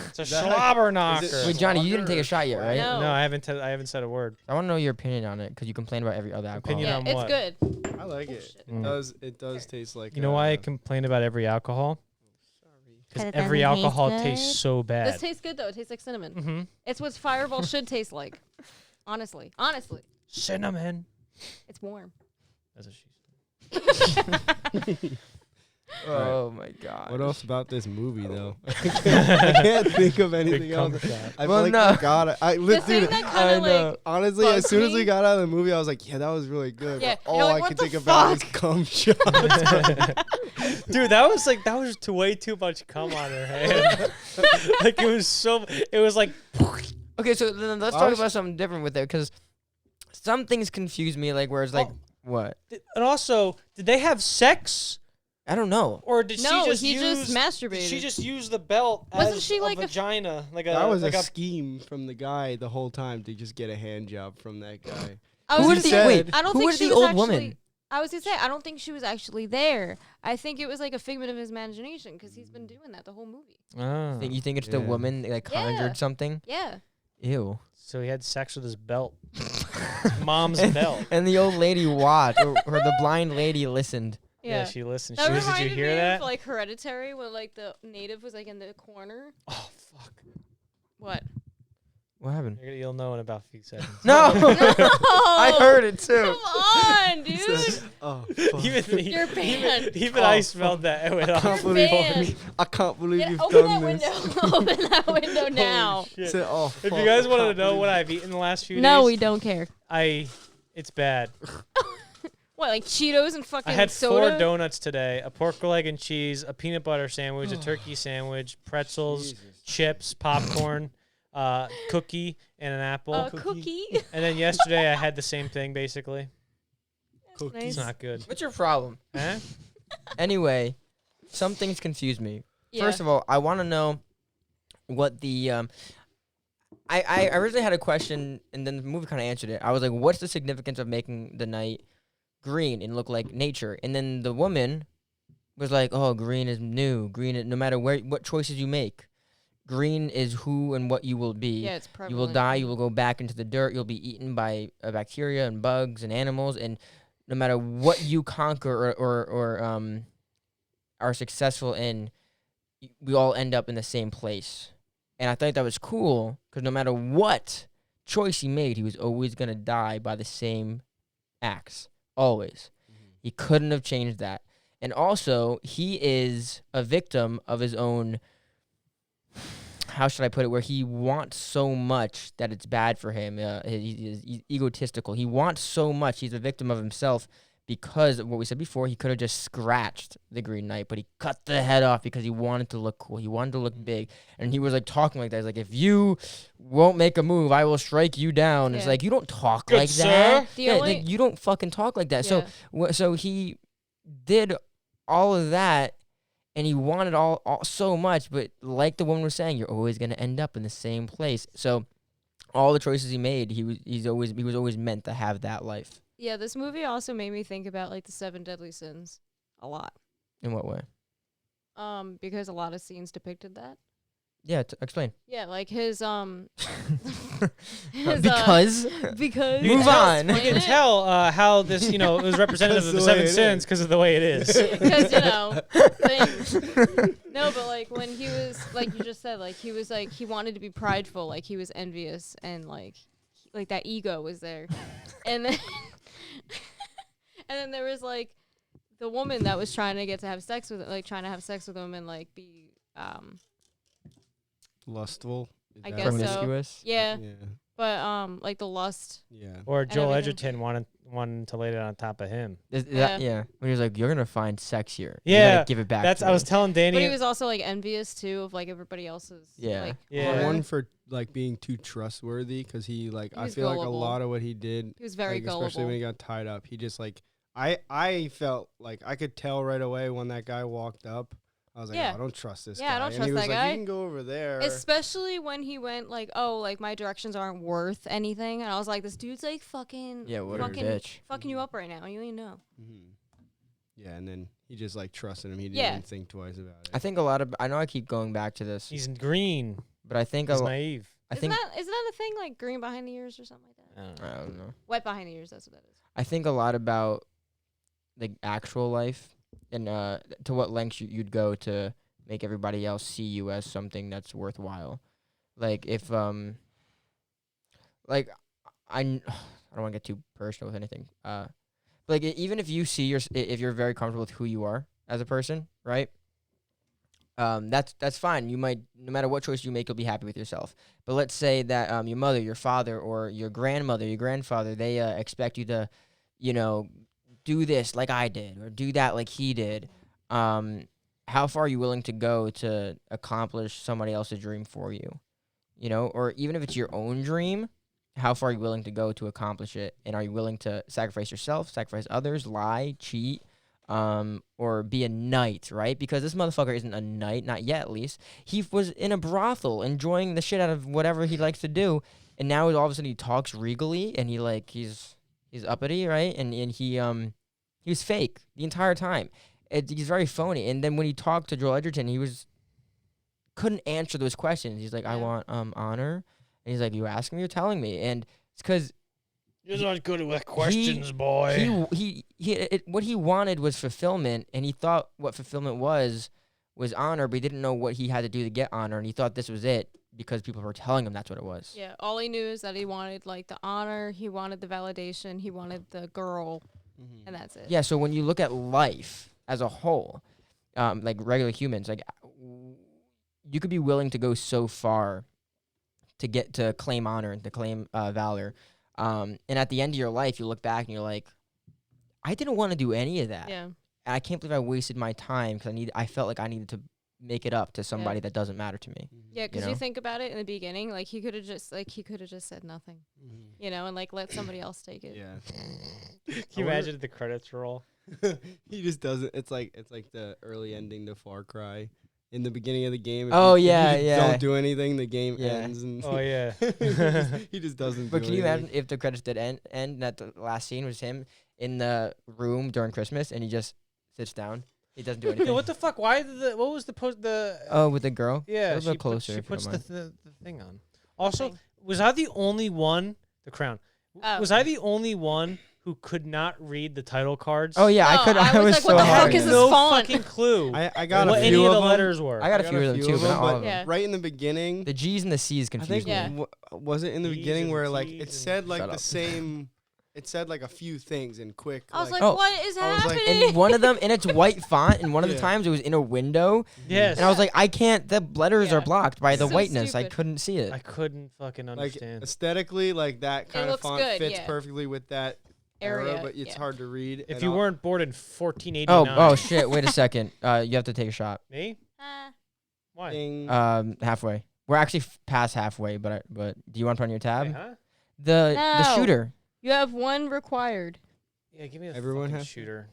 it's a slobber knocker. is it- Wait, Johnny, you didn't take a shot yet, right? No. No, I haven't said a word. I want to know your opinion on it because you complain about every other alcohol. Opinion Yeah, on it's what? good. I like it. Bullshit. It does taste like. You know why I complain about every alcohol? Because 'Cause it every doesn't taste alcohol good? tastes so bad. This tastes good though. It tastes like cinnamon. Mm-hmm. It's what Fireball should taste like. Honestly, Cinnamon. it's warm. That's what she said. Oh my god. What else about this movie though? I can't think of anything Big else. cum shot. I Well, feel like no. we got it. The thing that kind of like Honestly, bugs as soon as we me- got out of the movie, I was like, yeah, that was really good. Yeah, But you're all like, I what could the think about is cum shots. Dude, that was way too much cum on her hand. Like it was like Okay, so then let's talk about something different with it because some things confuse me. Like where it's like, what? and also, did they have sex? I don't know. Or did No, she just he use just masturbated. Did she just use the belt Wasn't as she a like a f- vagina? Like That was like a scheme from the guy the whole time to just get a hand job from that guy. I Who was was gonna the say, wait? I don't Who think was she the was old woman? actually- I was gonna say I don't think she was actually there. I think it was like a figment of his imagination because he's been doing that the whole movie. Oh. You think it's the Yeah. woman that, like conjured Yeah. something? Yeah. Ew. So he had sex with his belt. Mom's belt. And the old lady watched, or the blind lady listened. Yeah, she listened. That Did you reminded hear me that? of like Hereditary when like the native was like in the corner. Oh fuck! What? What happened? You'll know in about a few seconds. No, No! I heard it too. Come on, dude. Oh, You're banned. Even I smelled that. It went I off. can't You're believe banned. I can't believe Yeah, you've open done that this. window. Open that window now. Shit. Said, oh, If you fuck, guys I wanted can't to know believe what it. I've eaten the last few No, days, we don't care. it's bad. What, like Cheetos and fucking I had soda? 4 donuts today: a pork leg and cheese, a peanut butter sandwich, a turkey sandwich, pretzels, chips, popcorn, cookie, and an apple. A cookie. And then yesterday I had the same thing basically. That's It's nice. not good. What's your problem? Huh? Anyway, some things confuse me. Yeah. First of all, I want to know what the I originally had a question, and then the movie kind of answered it. I was like, what's the significance of making the night green and look like nature? And then the woman was like, oh, green is new. Green, no matter what choices you make, green is who and what you will be. Yeah, it's You prevalent. will die. You will go back into the dirt. You'll be eaten by bacteria and bugs and animals. And no matter what you conquer or are successful in, we all end up in the same place. And I thought that was cool because no matter what choice he made, he was always going to die by the same acts. Always. He couldn't have changed that. And also, he is a victim of his own, how should I put it, where he wants so much that it's bad for him. He's egotistical. He wants so much. He's a victim of himself because of what we said before. He could have just scratched the Green Knight, but he cut the head off because he wanted to look cool. He wanted to look big. And he was like talking like that. He's like, if you won't make a move, I will strike you down. It's like, you don't talk Good like sir. that. The Yeah, only- like, you don't fucking talk like that. Yeah. So he did all of that, and he wanted all so much, but like the woman was saying, you're always going to end up in the same place. So all the choices he made, he was always meant to have that life. Yeah, this movie also made me think about like the 7 deadly sins a lot. In what way? Because a lot of scenes depicted that. Yeah, explain. Yeah, like his Because because Move on. You can tell how this, it was representative of the That's the way seven it is. sins because of the way it is. because things. No, but like when he was like you just said, like he was like he wanted to be prideful, like he was envious, and like that ego was there, and then and then there was like the woman that was trying to have sex with him and like be Lustful. Is I that guess what so. it is? promiscuous. yeah, Yeah. but like the lust. Yeah. Or Joel everything. Edgerton wanted to lay it on top of him. Yeah. When he was like, you're gonna find sex here. You Yeah, gotta give it back. That's to I was me." telling Danny. But he was also like envious too of like everybody else's. Yeah. Like, Yeah. honor. One for like being too trustworthy because he like He I was feel like a gullible. lot of what he did. He was very like, especially gullible. when he got tied up. He just like I felt like I could tell right away when that guy walked up. I was like, Yeah. oh, I don't trust this Yeah, guy. I don't and trust he was that like, guy. you can go over there. Especially when he went like, oh, like my directions aren't worth anything, and I was like, this dude's like fucking, Yeah, what a fucking, bitch. fucking you up right now. You don't even know. Yeah, and then he just like trusted him. He didn't Yeah. even think twice about it. I think a lot of. I know I keep going back to this, He's green. but I think He's naive. Isn't that a thing like green behind the ears or something like that? I don't know. Wet behind the ears. That's what that is. I think a lot about the actual life and to what lengths you'd go to make everybody else see you as something that's worthwhile. Like if like I don't want to get too personal with anything. Like even if you see if you're very comfortable with who you are as a person, right? That's fine. You might, no matter what choice you make, you'll be happy with yourself. But let's say that your mother, your father, or your grandmother, your grandfather, they expect you to, do this like I did or do that like he did. How far are you willing to go to accomplish somebody else's dream for you? Or even if it's your own dream, how far are you willing to go to accomplish it? And are you willing to sacrifice yourself, sacrifice others, lie, cheat, or be a knight, right? Because this motherfucker isn't a knight, not yet at least. He was in a brothel enjoying the shit out of whatever he likes to do, and now all of a sudden he talks regally and he's uppity, right? And he was fake the entire time. He's very phony. And then when he talked to Joel Edgerton, couldn't answer those questions. He's like, I want honor. And he's like, you asking me or telling me? And it's because You're not good with questions, boy. what he wanted was fulfillment, and he thought what fulfillment was honor, but he didn't know what he had to do to get honor, and he thought this was it because people were telling him that's what it was. Yeah, all he knew is that he wanted like the honor, he wanted the validation, he wanted the girl, and that's it. Yeah, so when you look at life as a whole, like regular humans, like you could be willing to go so far to get to claim honor and to claim valor. And at the end of your life, you look back and you're like, I didn't want to do any of that. Yeah. And I can't believe I wasted my time because I felt like I needed to make it up to somebody that doesn't matter to me. Yeah, because know? you think about it in the beginning, like he could have just said nothing, and like let somebody else take it. Yeah. Can you imagine if the credits roll? He just doesn't. It's like the early ending to Far Cry. in the beginning of the game. If Oh, you, yeah, if you yeah. Don't do anything, the game Yeah. ends. And Oh yeah. he just doesn't. But do can you anything. imagine if the credits did end and that the last scene was him in the room during Christmas and he just sits down? He doesn't do anything. Yeah, what the fuck? Why did the what was the post the? Oh, with the girl? Yeah, A little bit closer. She if you puts don't mind. the thing on. Also, Thing. was I the only one? The crown. Oh. Was I the only one who could not read the title cards? Oh yeah, I No, could. I I was was like, so what the hard. fuck is this no font? fucking clue. I got what a any few of the them. letters were. I got a few of them too, but not all but of them. Yeah. right in the beginning, The G's and the C's I confused think me. Yeah. was it in the D's beginning and where like T's it and- said like Shut the up. same. It said like a few things in quick. I was like, Oh. what is I was like- happening? And one of them, and it's white font, and one of the Yeah. times it was in a window, Yes. and I was like, I can't. The letters Yeah. are blocked by the So whiteness. I stupid. couldn't see it. I couldn't fucking like understand. aesthetically, like that kind of looks font good, fits yeah. perfectly with that era, Area, but it's yeah. hard to read. If and you I'll- weren't born in 1489. Oh shit! Wait a second. You have to take a shot. Me? Why? Ding. Halfway. We're actually past halfway, but do you want to put on your tab? Wait, huh? The No. shooter. You have one required. Yeah, give me a Everyone fucking has- shooter.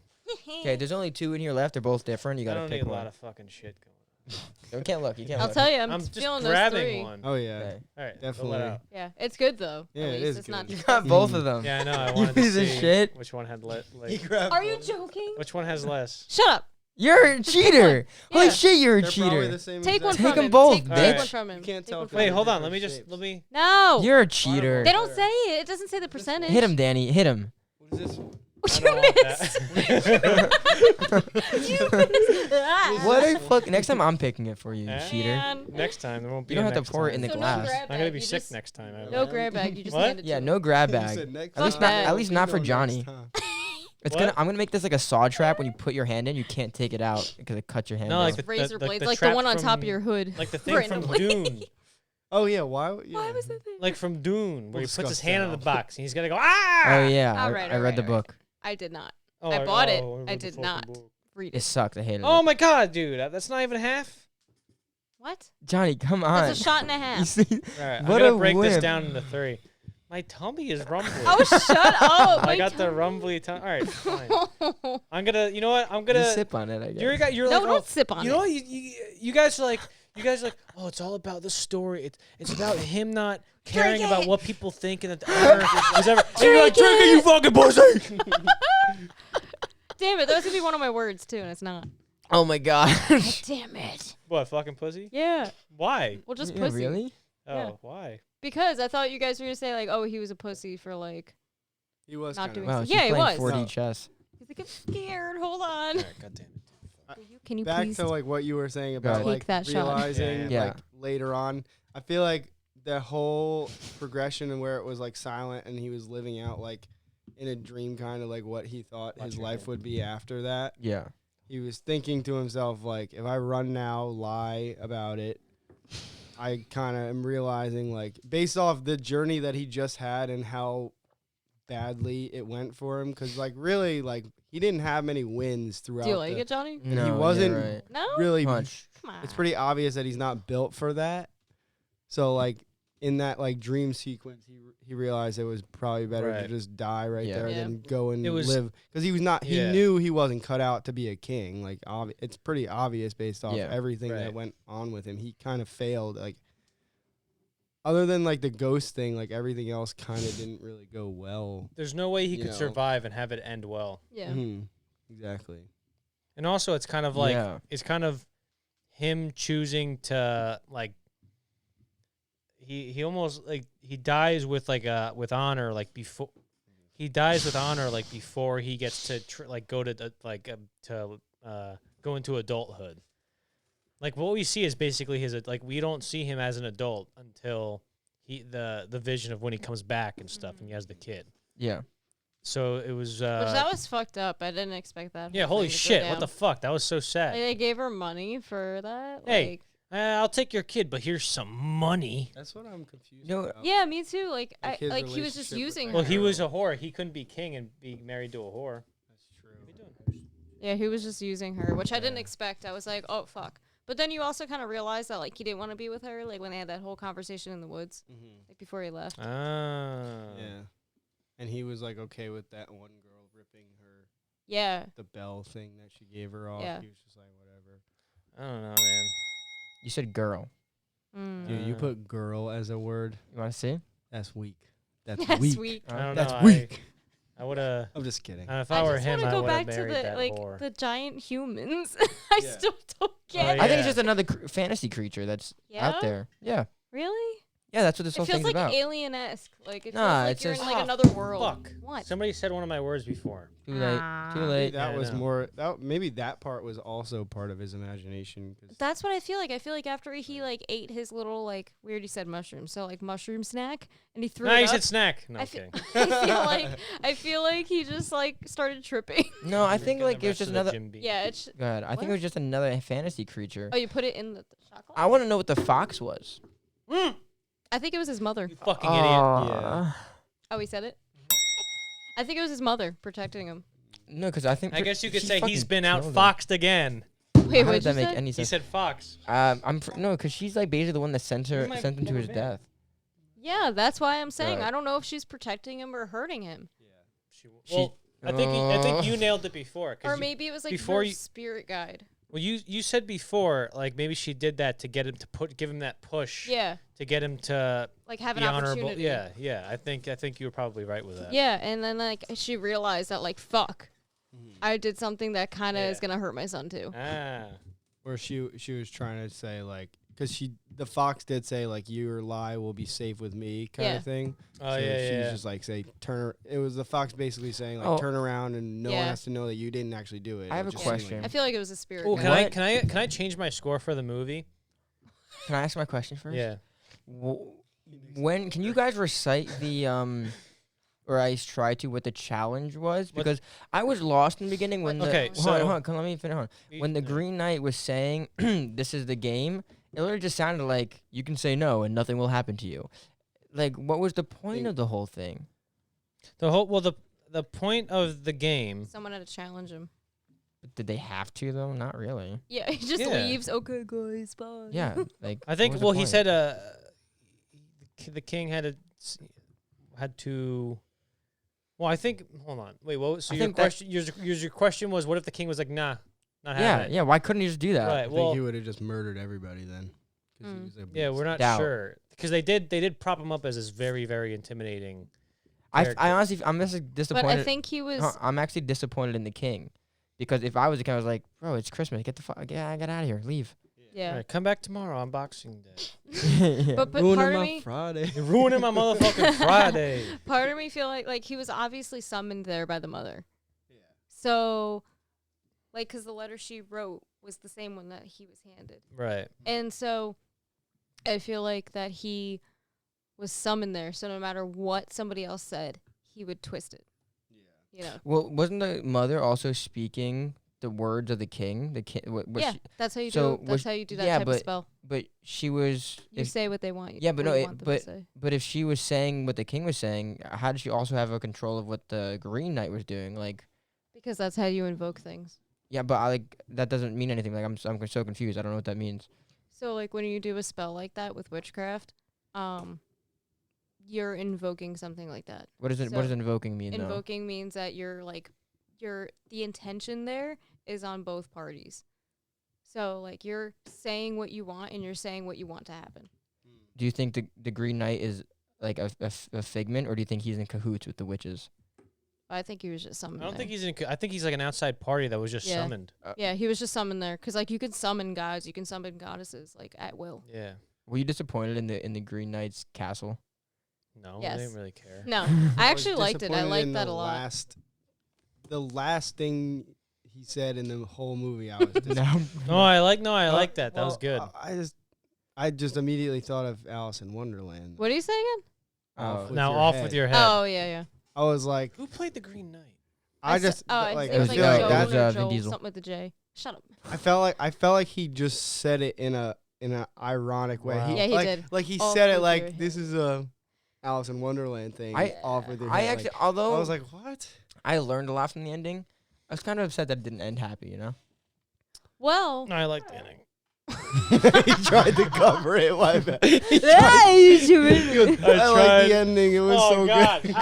Okay, there's only 2 in here left. They're both different. You I gotta don't pick need a one. lot of fucking shit going You can't look. You can't I'll look. tell you, I'm, on. I'm just feeling those grabbing three. one. Oh yeah. Okay. All right, Definitely. Fill that out. Yeah, it's good though. Yeah, at it least is it's not. good. You got both of them. Yeah, I know. I You wanted piece to of see shit. which one had He grabbed Are you one. joking? which one has less. Shut up. You're a cheater. Holy Yeah. shit, you're a They're probably cheater. the same Take one exact- Take from 'em him. both, Take, bitch. take one from him. You can't Take tell one if from Wait, him. hold on. Let different me just shapes. let me. No. You're a cheater. They don't say it. It doesn't say the percentage. Hit him, Danny. Hit him. What is this? I You don't want missed. that. You missed. Ah. What a fuck. Next time I'm picking it for you, you Eh? cheater. Man. Next time there won't be. You don't a have to next pour it time. in the So no glass. grab I'm gonna bag, be you sick just- next time. I No will. grab bag. You just What? hand it Yeah, to no him. grab You bag. said next At least Fuck not. that. At least not for Next Johnny. time. It's What? gonna. I'm gonna make this like a saw trap. When you put your hand in, you can't take it out because it cuts your hand. No, like off. the Razor blades, like the trap one on top of from- your hood. Like the thing from randomly. Dune. Oh yeah, why? Yeah. Why was that there? Like from Dune, where We'll he puts discuss his hand that in the off. box and he's gonna go ah. Oh yeah, Alright, I read the alright. book. I did not Oh, I bought it. read I the did fucking not. book. read It it. sucked. I hated Oh it. my god, dude, that's not even half. What? Johnny, come on. That's a shot and a You half. see? All right, I'm What gonna a break this whip. down into 3. My tummy is rumbling. Oh, shut up! I got the rumbly tummy. All right, fine. I'm gonna. You know what? I'm gonna. Just sip on it. I guess. You're No, like, don't oh, sip on you know it. what? You guys are like. You guys are like, oh, it's all about the story. It's about him not caring Drink about it. what people think and that the honor was ever. And you're like, drink it, you fucking pussy. Damn it, that was gonna be one of my words too, and it's not. Oh my god. Damn it. What, fucking pussy? Yeah. Why? Well, just Yeah, pussy. really? Oh, Yeah. why? Because I thought you guys were gonna say like, oh, he was a pussy for like. He was Not kind of. doing Wow, so- she's Yeah, he playing was. 4D No. chess. He's like, I'm scared. Hold on. All right, God damn it. Can you Back please? to like what you were saying Go about ahead. like Take that shot. realizing Yeah. like later on. I feel like the whole progression and where it was like silent and he was living out like in a dream kind of like what he thought his Watching life it. would be after that. Yeah. He was thinking to himself like, if I run now, lie about it, I kind of am realizing like based off the journey that he just had and how badly it went for him, because like really like he didn't have many wins throughout. Do you like the- it, Johnny? And No, he you're wasn't right. No. really. Punch. Come on. It's pretty obvious that he's not built for that. So like in that like dream sequence, he realized it was probably better to Right. just die right Yeah. there Yeah. than go and It was- live, because he was not. He Yeah. knew he wasn't cut out to be a king. Like it's pretty obvious based off Yeah. everything Right. that went on with him. He kind of failed. Like other than like the ghost thing, like everything else kind of didn't really go well. There's no way he You could know. survive and have it end well. Yeah. Mhm. Exactly. And also, it's kind of like Yeah. it's kind of him choosing to like. He almost like he dies with like with honor like before. He dies with honor like before he gets to like go to go into adulthood. Like what we see is basically his like we don't see him as an adult until the vision of when he comes back and stuff and he has the kid. Yeah. So it was Which that was fucked up. I didn't expect that. yeah, whole holy thing to go shit, what down. the fuck? That was so sad. Like, they gave her money for that. Hey. Like, I'll take your kid, but here's some money. That's what I'm confused. No, about. yeah, me too. Like, Like his he was just relationship with using her. Well, her. he was a whore. He couldn't be king and be married to a whore. That's What are you true. doing? Yeah, he was just using her, which I didn't expect. I was like, oh fuck. But then you also kind of realized that like he didn't want to be with her, like when they had that whole conversation in the woods, like before he left. Ah. Yeah. And he was like okay with that one girl ripping her Yeah. the bell thing that she gave her off. Yeah. He was just like whatever. I don't know, man. You said girl. Dude, you put girl as a word. You want to see? That's weak. That's That's weak. weak. I don't That's know. weak. I would have. I'm just kidding. If I were just him, want I to go would have back to married the that whore. the giant humans. I Yeah. still don't get yeah. I think it's it. just another fantasy creature that's Yeah? out there. Yeah. Really? Yeah, that's what this It whole feels thing's like about. alien-esque. Like it feels Nah, like it's you're in just- like Ah, another world. Fuck. What? Somebody said one of my words before. Too late. Too Ah. late. That Yeah, I was know. more. That maybe that part was also part of his imagination. 'Cause That's what I feel like. I feel like after he like ate his little like we already said mushroom, so like mushroom snack, and he threw No, it you up. said snack. No, I, okay. I feel like he just like started tripping. No, I think like it was just another. Yeah, it's. Go ahead. I think it What? was just another fantasy creature. Oh, you put it in the chocolate. I want to know what the fox was. I think it was his mother. You fucking idiot. Yeah. Oh, he said it. I think it was his mother protecting him. No, because I think. I guess you could she say he's fucking been out killed him. foxed again. Wait, How what does did that you make say? any He sense? said fox. No, because she's like basically the one that sent You might him to never his been. death. Yeah, that's why I'm saying Right. I don't know if she's protecting him or hurting him, Well, I think you nailed it before. 'cause or you- maybe it was like before her you- spirit guide. Well, you said before, like maybe she did that to get him to give him that push. Yeah, To get him to like have be an honorable. opportunity. Yeah. I think you were probably right with that. Yeah, and then like she realized that like fuck, I did something that kind of Yeah. is gonna hurt my son too. Ah. Where she was trying to say like, because the fox did say like your lie will be safe with me kind Yeah. of thing. Oh So yeah, she's yeah. just like say it was the fox basically saying like Oh. turn around and no one Yeah. has to know that you didn't actually do it. I have It a just seemed question. I feel like it was a spirit Oh, guide. can I change my score for the movie? Can I ask my question first? Yeah. When can you guys recite the or I try to what the challenge was? What- Because I was lost in the beginning when Okay, the hold so- on, let me finish. Hold on. When the Green Knight was saying this is the game, it literally just sounded like you can say no and nothing will happen to you. Like, what was the point of the whole thing? The point of the game. Someone had to challenge him. Did they have to though? Not really. Yeah, he just Yeah. leaves. Okay, guys, bye. Yeah, like I think. what was the Well, he point? said the king had to. Well, I think. Hold on. Wait. What? So I your think that- question? Your question was, what if the king was like, nah, not Yeah, having it? yeah. Why couldn't he just do that? Right. I think Well, he would have just murdered everybody then. 'Cause he Mm. was a yeah, beast. we're not Doubt. sure because they did prop him up as this very very intimidating. I character. honestly, I'm just But disappointed. I think he was. I'm actually disappointed in the king, because if I was the king, I was like, bro, it's Christmas. Get the fuck, get out of here, leave. Yeah. All right, come back tomorrow on Boxing Day. But Ruining part of my me, Friday. You're ruining my motherfucking Friday. part of me feel like he was obviously summoned there by the mother. Yeah. So, like, because the letter she wrote was the same one that he was handed, Right. and so I feel like that he was summoned there. So no matter what somebody else said, he would twist it. Yeah. You know. Well, wasn't the mother also speaking the words of the king? The king. What Yeah, she, that's how you so do. That's was- how you do that yeah, type of but spell. but she was. You if, say what they want. yeah, but what no, you it- want them to say. but if she was saying what the king was saying, how did she also have a control of what the Green Knight was doing? Like, Because that's how you invoke things. yeah, but I like that doesn't mean anything. Like, I'm so confused. I don't know what that means. So like when you do a spell like that with witchcraft, you're invoking something like that. What does it? So What does invoking mean? though? Invoking means that you're like the intention there is on both parties. So like you're saying what you want and you're saying what you want to happen. Do you think the Green Knight is like a figment, or do you think he's in cahoots with the witches? I think he was just summoned. I don't there. think he's in. I think he's like an outside party that was just Yeah. summoned. Yeah, he was just summoned there because like you can summon gods, you can summon goddesses like at will. Yeah. Were you disappointed in the Green Knight's castle? No, Yes. they didn't really care. No, I was actually liked it. I disappointed liked in that the a lot. The last thing he said in the whole movie, I was No, I like that. That was well, good. I just immediately thought of Alice in Wonderland. What do you say again? Off with Now your off head. with your head. Oh yeah, yeah. I was like, Who played the Green Knight? I just I like it was I like feel like Joel that's or Vin Joel, Diesel. something with the J. Shut up. I felt like he just said it in a ironic way. Wow. Yeah, he like, did. Like he Off said it with like your this is a Alice in Wonderland thing. Off with your I head. actually, Like, although I was like, what? I learned a lot from the ending, I was kind of upset that it didn't end happy. You know. Well, No, I like the ending. He tried to cover it. My bad. I I like the ending. It was so good.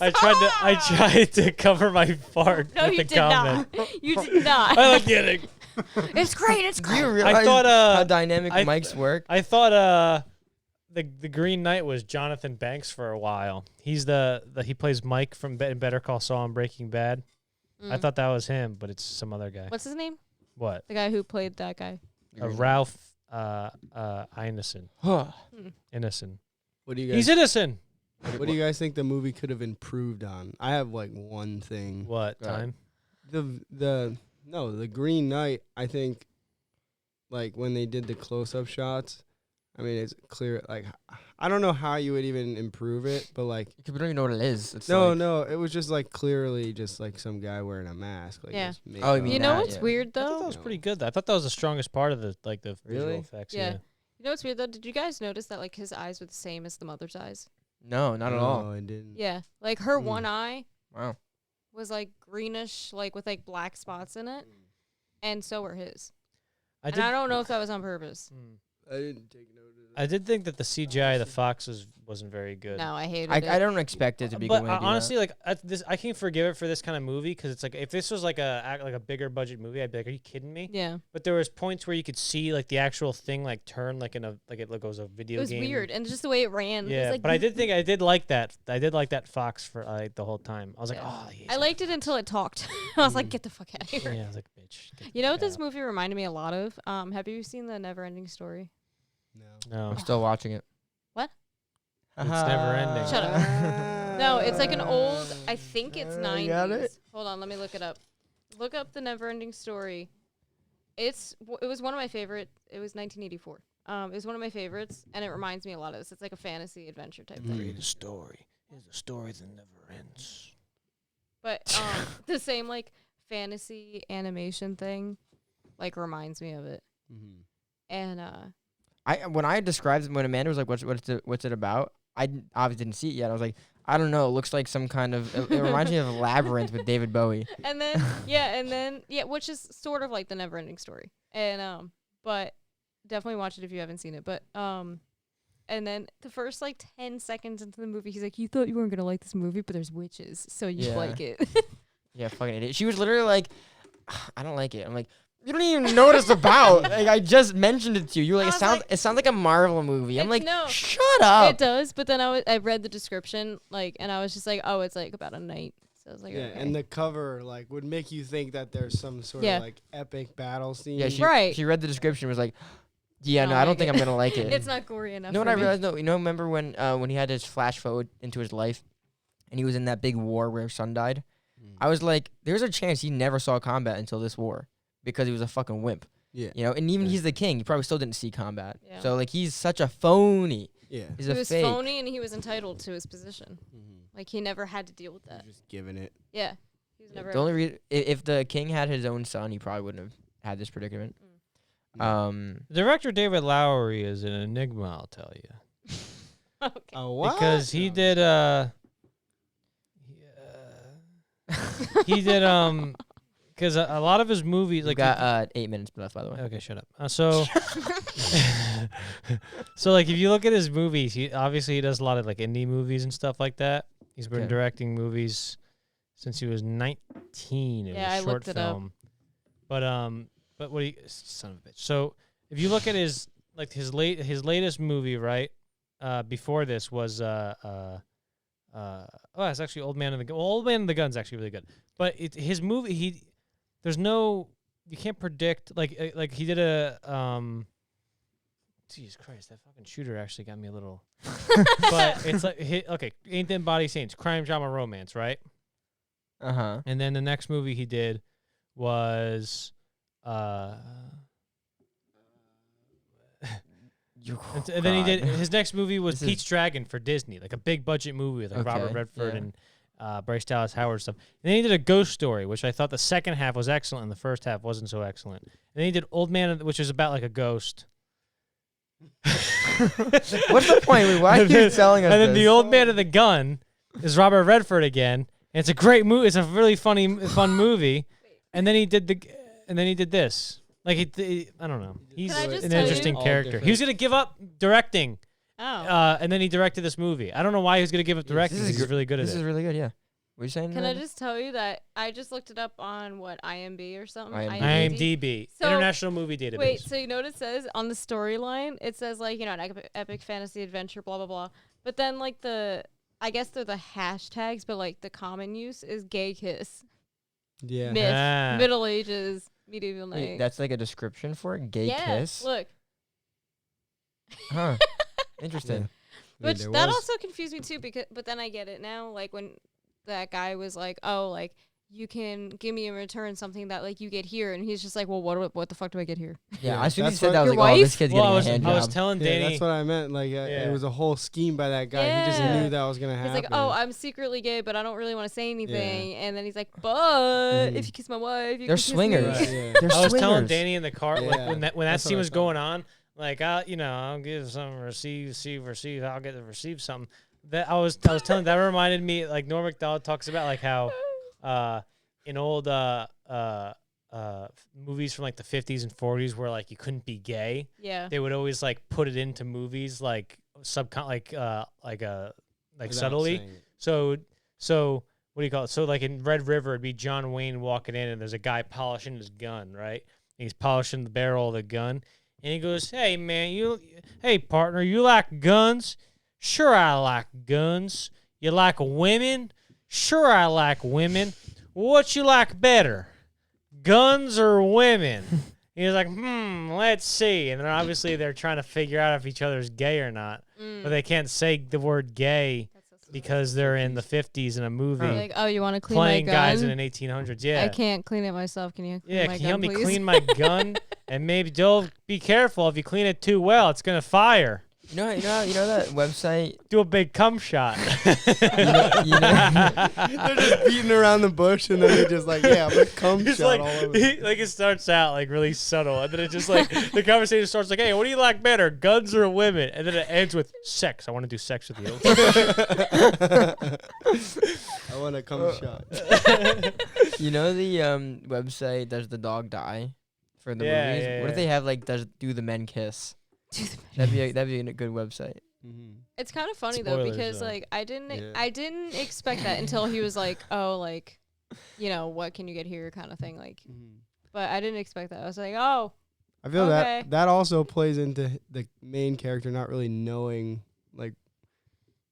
I tried to cover my fart no, with you the did comment. not. You did not. I like the ending. It's great. It's Do great. you realize thought, how dynamic I- mics work? I thought the Green Knight was Jonathan Banks for a while. He's he plays Mike from Better Call Saul and Breaking Bad. I thought that was him, but it's some other guy. What's his name? What? The guy who played that guy. Ralph Ineson. Innocent. What do you guys? He's innocent. What do you guys think the movie could have improved on? I have like one thing. What Go ahead. time? The Green Knight. I think, like when they did the close-up shots. I mean, it's clear. Like, I don't know how you would even improve it, but like, We don't even know what it is. It's no, like, it was just like clearly just like some guy wearing a mask. Like, Yeah. just make Oh, you up. mean You know that, what's yeah. weird I thought though? that was pretty good. I thought that was the strongest part of the visual Really? effects. Yeah. You know what's weird though? Did you guys notice that like his eyes were the same as the mother's eyes? No, not at No, all. I didn't. Yeah. Like her Mm. one eye Wow. was like greenish, like with like black spots in it, and so were his. I And did. I don't know if that was on purpose. I didn't take note of that. I did think that the CGI of the fox wasn't very good. No, I hated I it. don't expect it to be But good. when they do honestly, like I can't forgive it for this kind of movie because it's like if this was like a bigger budget movie, I'd be like, are you kidding me? Yeah. But there was points where you could see like the actual thing like turn like it was a video It was game. weird, and just the way it ran. Yeah, it was like, but I did like that. I did like that fox for the whole time. I was like, oh, he's I liked it until it talked. I was like, get the fuck out of here. Yeah, I was like, bitch. get the You know fuck what this out. movie reminded me a lot of? Have you seen the Never-Ending Story? No, I'm still watching it. What? It's never ending. Shut up. No, it's like an old. I think it's 90s. You got it? Hold on, let me look it up. Look up the Never-Ending Story. It was one of my favorite. It was 1984. It was one of my favorites, and it reminds me a lot of this. It's like a fantasy adventure type thing. Read a story. It's a story that never ends. But the same like fantasy animation thing, like reminds me of it. And When I described when Amanda was like, "What's it about?" Obviously didn't see it yet. I was like, I don't know. It looks like some kind of. It reminds me of Labyrinth with David Bowie. and then which is sort of like the Never-Ending Story. And but definitely watch it if you haven't seen it. But and then the first like 10 seconds into the movie, he's like, "You thought you weren't gonna like this movie, but there's witches, so you Yeah. like it." Yeah, fucking idiot. She was literally like, I don't like it. I'm like, you don't even know what it's about. Like I just mentioned it to you. You're like, I was it sounds like a Marvel movie. I'm like, no. shut up. It does, but then I read the description like, and I was just like, oh, it's like about a night. So I was like, Yeah, okay. and the cover like would make you think that there's some sort Yeah. of like epic battle scene. Yeah, Right. She read the description. Was like, yeah, I no, don't I don't like think it. I'm gonna like it. It's not gory enough. You know what for I me. realized? No, remember when he had his flash forward into his life, and he was in that big war where his son died. I was like, there's a chance he never saw combat until this war because he was a fucking wimp. Yeah. You know, and even he's the king. He probably still didn't see combat. Yeah. So like, he's such a phony. Yeah. He's He a was fake. phony, and he was entitled to his position. Like he never had to deal with that. Just giving it. Yeah, he was never. The only reason, if the king had his own son, he probably wouldn't have had this predicament. Director David Lowery is an enigma, I'll tell you. Okay. Oh, what? Because he did he did because a lot of his movies We like got 8 minutes left, by the way. okay, shut up. So so like if you look at his movies, he does a lot of like indie movies and stuff like that. He's been Okay. directing movies since he was 19. It Yeah, was I a short looked it up. film. But what he son of a bitch. So if you look at his latest movie, right? Before this was it's actually Old Man and the Gun. Well, Old Man and the Gun's actually really good. But his movie you can't predict like he did a Jesus Christ, that fucking shooter actually got me a little. But it's like Ain't Them Body Saints, crime drama romance, right? And then the next movie he did was and then he did his next movie was This is- Pete's Dragon for Disney, like a big budget movie with like Robert Okay, Redford yeah. and Bryce Dallas Howard stuff. And then he did a Ghost Story, which I thought the second half was excellent and the first half wasn't so excellent. And then he did Old Man, which is about like a ghost. What's the point? Why are you telling us And then this? the Old Man and the Gun is Robert Redford again. And it's a great movie. It's a really fun movie. And then he did this. Like I don't know. He's Can I just an tell you- interesting All character. different. He was gonna give up directing, Oh. and then he directed this movie. I don't know why he was gonna give up directing. This is He's really good at This it. is really good, yeah. What are you saying? Can I Amanda? just tell you that I just looked it up on IMDb or something? IMDb, So- International Movie Database. Wait, so you know what it says on the storyline? It says like, you know, an epic fantasy adventure, blah blah blah. But then like I guess they're the hashtags, but like the common use is gay kiss, Yeah. myth, Ah. Middle Ages, medieval Wait, night. that's like a description for it? Gay yeah, kiss? look. Huh. Interesting. I mean, Which there that was- also confused me too, but then I get it now. Like when that guy was like, "Oh, like you can give me in return something that like you get here," and he's just like, "Well, what the fuck do I get here?" Yeah, Yeah, as soon as he that's said what- that, I was Your like, oh, this wife? kid's Well, getting I a was, hand I was job. telling Yeah, Danny. that's what I meant. Like, Yeah. it was a whole scheme by that guy. He just Yeah. knew that was gonna He's happen. like, "Oh, I'm secretly gay, but I don't really want to say anything." And then he's like, "But if you kiss my wife, you They're can kiss me." swingers. Right, yeah. They're I was telling swingers. Danny in the car, like Yeah, when that that's scene what I was thought. going on, like I'll give some, receive. I'll get to receive something. That I was telling. That reminded me, like Norm Macdonald talks about, like how in old movies from like the 50s and 40s where like you couldn't be gay, Yeah. they would always like put it into movies like Without subtly. saying it. So what do you call it? So like in Red River, it'd be John Wayne walking in, and there's a guy polishing his gun, right? And he's polishing the barrel of the gun, and he goes, "Hey man, hey partner, you like guns? Sure, I like guns. You like women? Sure, I like women. What you like better, guns or women?" He was like, let's see. And then obviously they're trying to figure out if each other's gay or not. But they can't say the word gay because they're in the 50s in a movie Like, "Oh, you want to clean playing my gun?" guys in the 1800s. Yeah. I can't clean it myself. Can you? Clean Yeah, my can you gun, help me please? clean my gun? And maybe don't be careful. If you clean it too well, it's going to fire. You know that website? Do a big cum shot. You know, They're just beating around the bush, and then they're just like, "Yeah, I'm gonna come He's shot like, all over." like it starts out like really subtle, and then it just like the conversation starts like, "Hey, what do you like better, guns or women?" And then it ends with sex. I want to do sex with you. I want to come shot. you know the website Does the Dog Die for the Yeah, movies? yeah, What if yeah. they have like Do the Men Kiss? That'd be a good website. Mhm. It's kind of funny though Spoilers, because though. like I didn't Yeah. expect that until he was like, "Oh, like, you know, what can you get here?" kind of thing. Like, but I didn't expect that. I was like, "Oh, I feel Okay. that also plays into the main character not really knowing like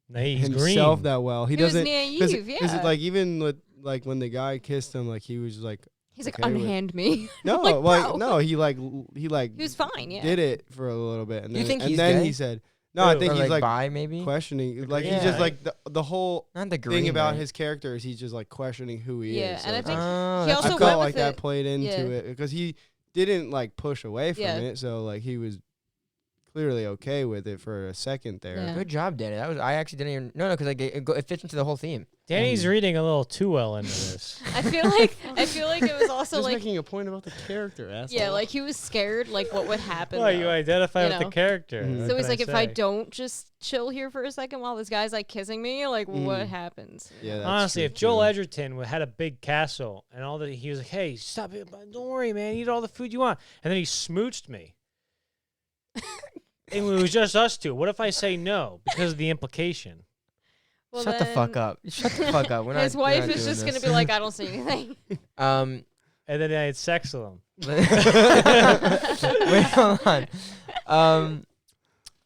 Nah, he's himself green. that well. He he was doesn't. naive." Yeah. it like even with like when the guy kissed him, like he was like, He's like, okay with- "Unhand me." no, Like, like bro. no, he He was fine. Yeah. did it for a little bit, and You then, think and he's then gay? he said, no, I Who? think Or he's like bi maybe? questioning, like he's Yeah. just like the whole Not the green thing about light. his character is he's just like questioning who he Yeah, is. and I so think Oh, he that's also I went felt with like that it. played into Yeah. it because he didn't like push away from Yeah. it, so like he was clearly okay with it for a second there. Yeah. Good job, Danny. I actually didn't even because like it fits into the whole theme. Danny's reading a little too well into this. I feel like it was also Just like, making a point about the character, asshole. yeah, like he was scared like what would happen. Well, you though. identify you with know. the character. Mhm. What So he's can like, if I say? don't just chill here for a second while this guy's like kissing me, like what happens? Yeah, that's Honestly, true, if Joel too. Edgerton had a big castle and all that, he was like, "Hey, stop it! Don't worry, man. Eat all the food you want." And then he smooched me. And it was just us two. What if I say no because of the implication? Well, Shut the fuck then up. Shut the fuck up. We're not, His we're wife not is doing just gonna this. be like, "I don't see anything." Um, And then I had sex with him. wait, hold on.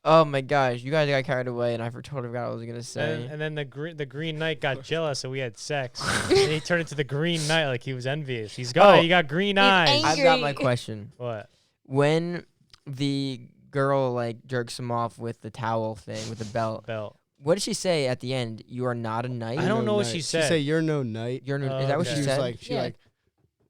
Oh my gosh, you guys got carried away, and I totally forgot what I was gonna say. And then the Green Knight got jealous, and we had sex. And he turned into the Green Knight like he was envious. He got green eyes. angry. I've got my question. What? When the girl like jerks him off with the towel thing with the belt, Belt. what did she say at the end? You are not a knight. I don't know what knight. she She said. said, "You're no knight." You're no, Oh, is that what okay. she She said? was like, she Yeah. like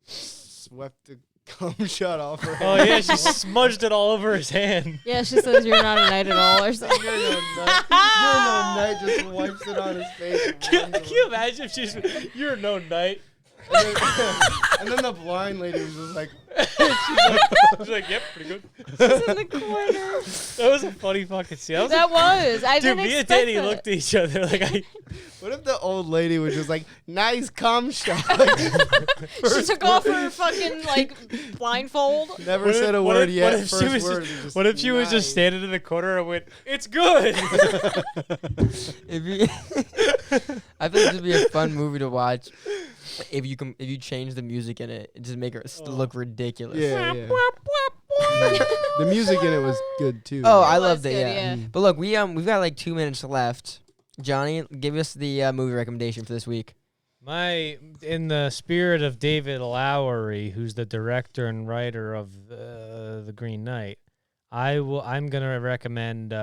swept the cum shot off her Oh hand. yeah, she smudged it all over his hand. Yeah, she says you're not a knight at all or something. You're no knight. You're no knight. Just wipes it on his face. and Can runs you away. imagine if she's, "You're no knight." And then the blind lady was just like, She's like, yep, pretty good. She's in the corner. That was a funny fucking scene. That was. I Dude, didn't me and expect Danny that. looked at each other like, What if the old lady was just like, nice cum shot? She took off her fucking like blindfold. Never said a word yet. What if she First was word just, is just what if she was just nice. standing in the corner and went, "It's good." If you, I think this would be a fun movie to watch. If you change the music in it and just make her look ridiculous. Yeah, yeah. The music in it was good too. Oh, I was loved it. good, Yeah. yeah. But look, we've got like 2 minutes left. Johnny, give us the movie recommendation for this week. In the spirit of David Lowery, who's the director and writer of The Green Knight, I'm gonna recommend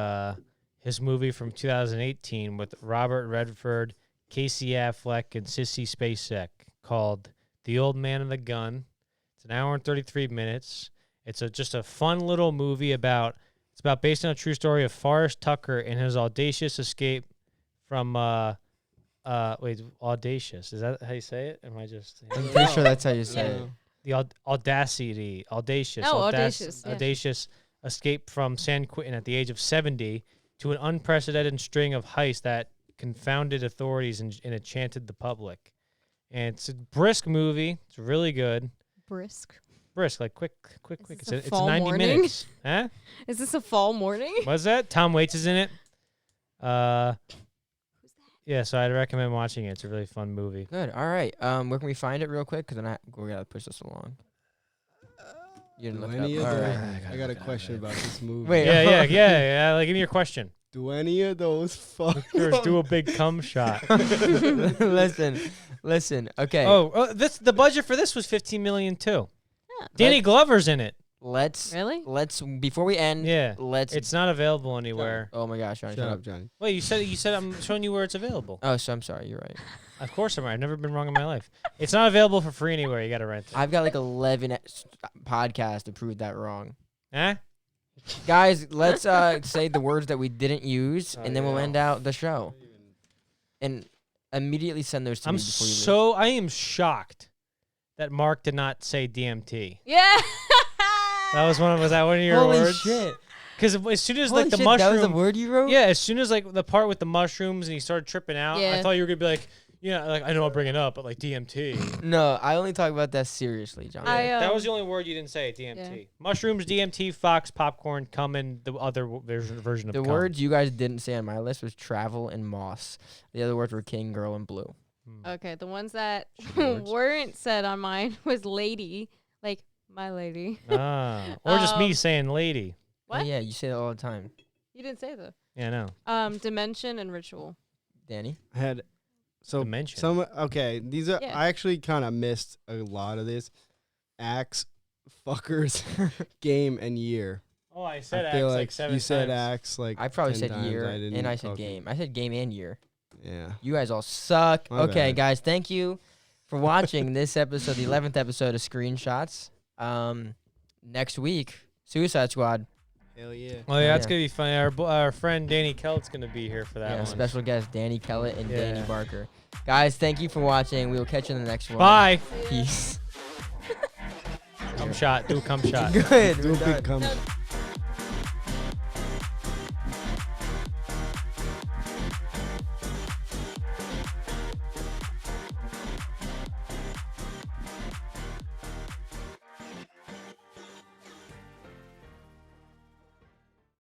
his movie from 2018 with Robert Redford, Casey Affleck, and Sissy Spacek called The Old Man and the Gun. It's an hour and 33 minutes. It's just a fun little movie it's about based on a true story of Forrest Tucker and his audacious escape from audacious. Is that how you say it? Am I just I'm pretty sure that's how you say it. the audacious, Audacious, yeah. audacious escape from San Quentin at the age of 70 to an unprecedented string of heists that confounded authorities and enchanted the public. And it's a brisk movie. It's really good. Brisk. Brisk, like quick. Is It's this a fall 90 morning? minutes. Huh? Is this a fall morning? What's that? Tom Waits is in it. Yeah, so I'd recommend watching it. It's a really fun movie. Good. All right. Where can we find it real quick? Because then we gotta push this along. You didn't Do look it any up. of All those, right. I got a question about this movie. Wait. Yeah. Like, give me your question. Do any of those First, do a big cum shot. Listen. Okay. The budget for this was $15 million too. Yeah. Danny Glover's in it. Really? Let's before we end. Yeah. Let's. It's not available anywhere. Oh my gosh, Johnny, Shut up, Johnny. Wait, you said I'm showing you where it's available. Oh, so I'm sorry. You're right. Of course I'm right. I've never been wrong in my life. It's not available for free anywhere. You got to rent it. I've got like 11 podcasts to prove that wrong. Huh? Guys, let's say the words that we didn't use, and then we'll end out the show. And immediately send those to me before you leave. I am shocked that Mark did not say DMT. Yeah. Was that one of your Holy words? shit. Because as soon as Holy like the shit, mushroom, that was the word you wrote? yeah, as soon as like the part with the mushrooms and he started tripping out, Yeah. I thought you were gonna be like, yeah, like I know I'll bring it up, but like DMT. No, I only talk about that seriously, Johnny. That was the only word you didn't say. DMT, Yeah. mushrooms, DMT, Fox, popcorn, cum, and the other version of The cum. words you guys didn't say on my list was travel and moss. The other words were king, girl, and blue. Okay, the ones that Words. weren't said on mine was lady, like my lady. Or just me saying lady. Oh, What? yeah, you say that all the time. You didn't say that. Yeah, I know. Dimension and ritual. Danny? I had Dimension. These are Yeah. I actually kind of missed a lot of this. Axe, fuckers, game, and year. Oh, I said I axe feel like like 7 you said times. axe like I probably 10 said times. year, didn't. and I said Okay. game. I said game and year. Yeah. You guys all suck. My Okay, bad. guys, thank you for watching this episode, the 11th episode of Screenshots. Next week, Suicide Squad. Hell yeah. Oh yeah, that's Yeah. gonna be fun. Our friend Danny Kelt's gonna be here for that Yeah, one. special guest Danny Kellett and Danny Yeah. Barker. Guys, thank you for watching. We will catch you in the next one. Bye. Peace. Cum shot. Do a cum shot. Good. Do we're a done. big cum.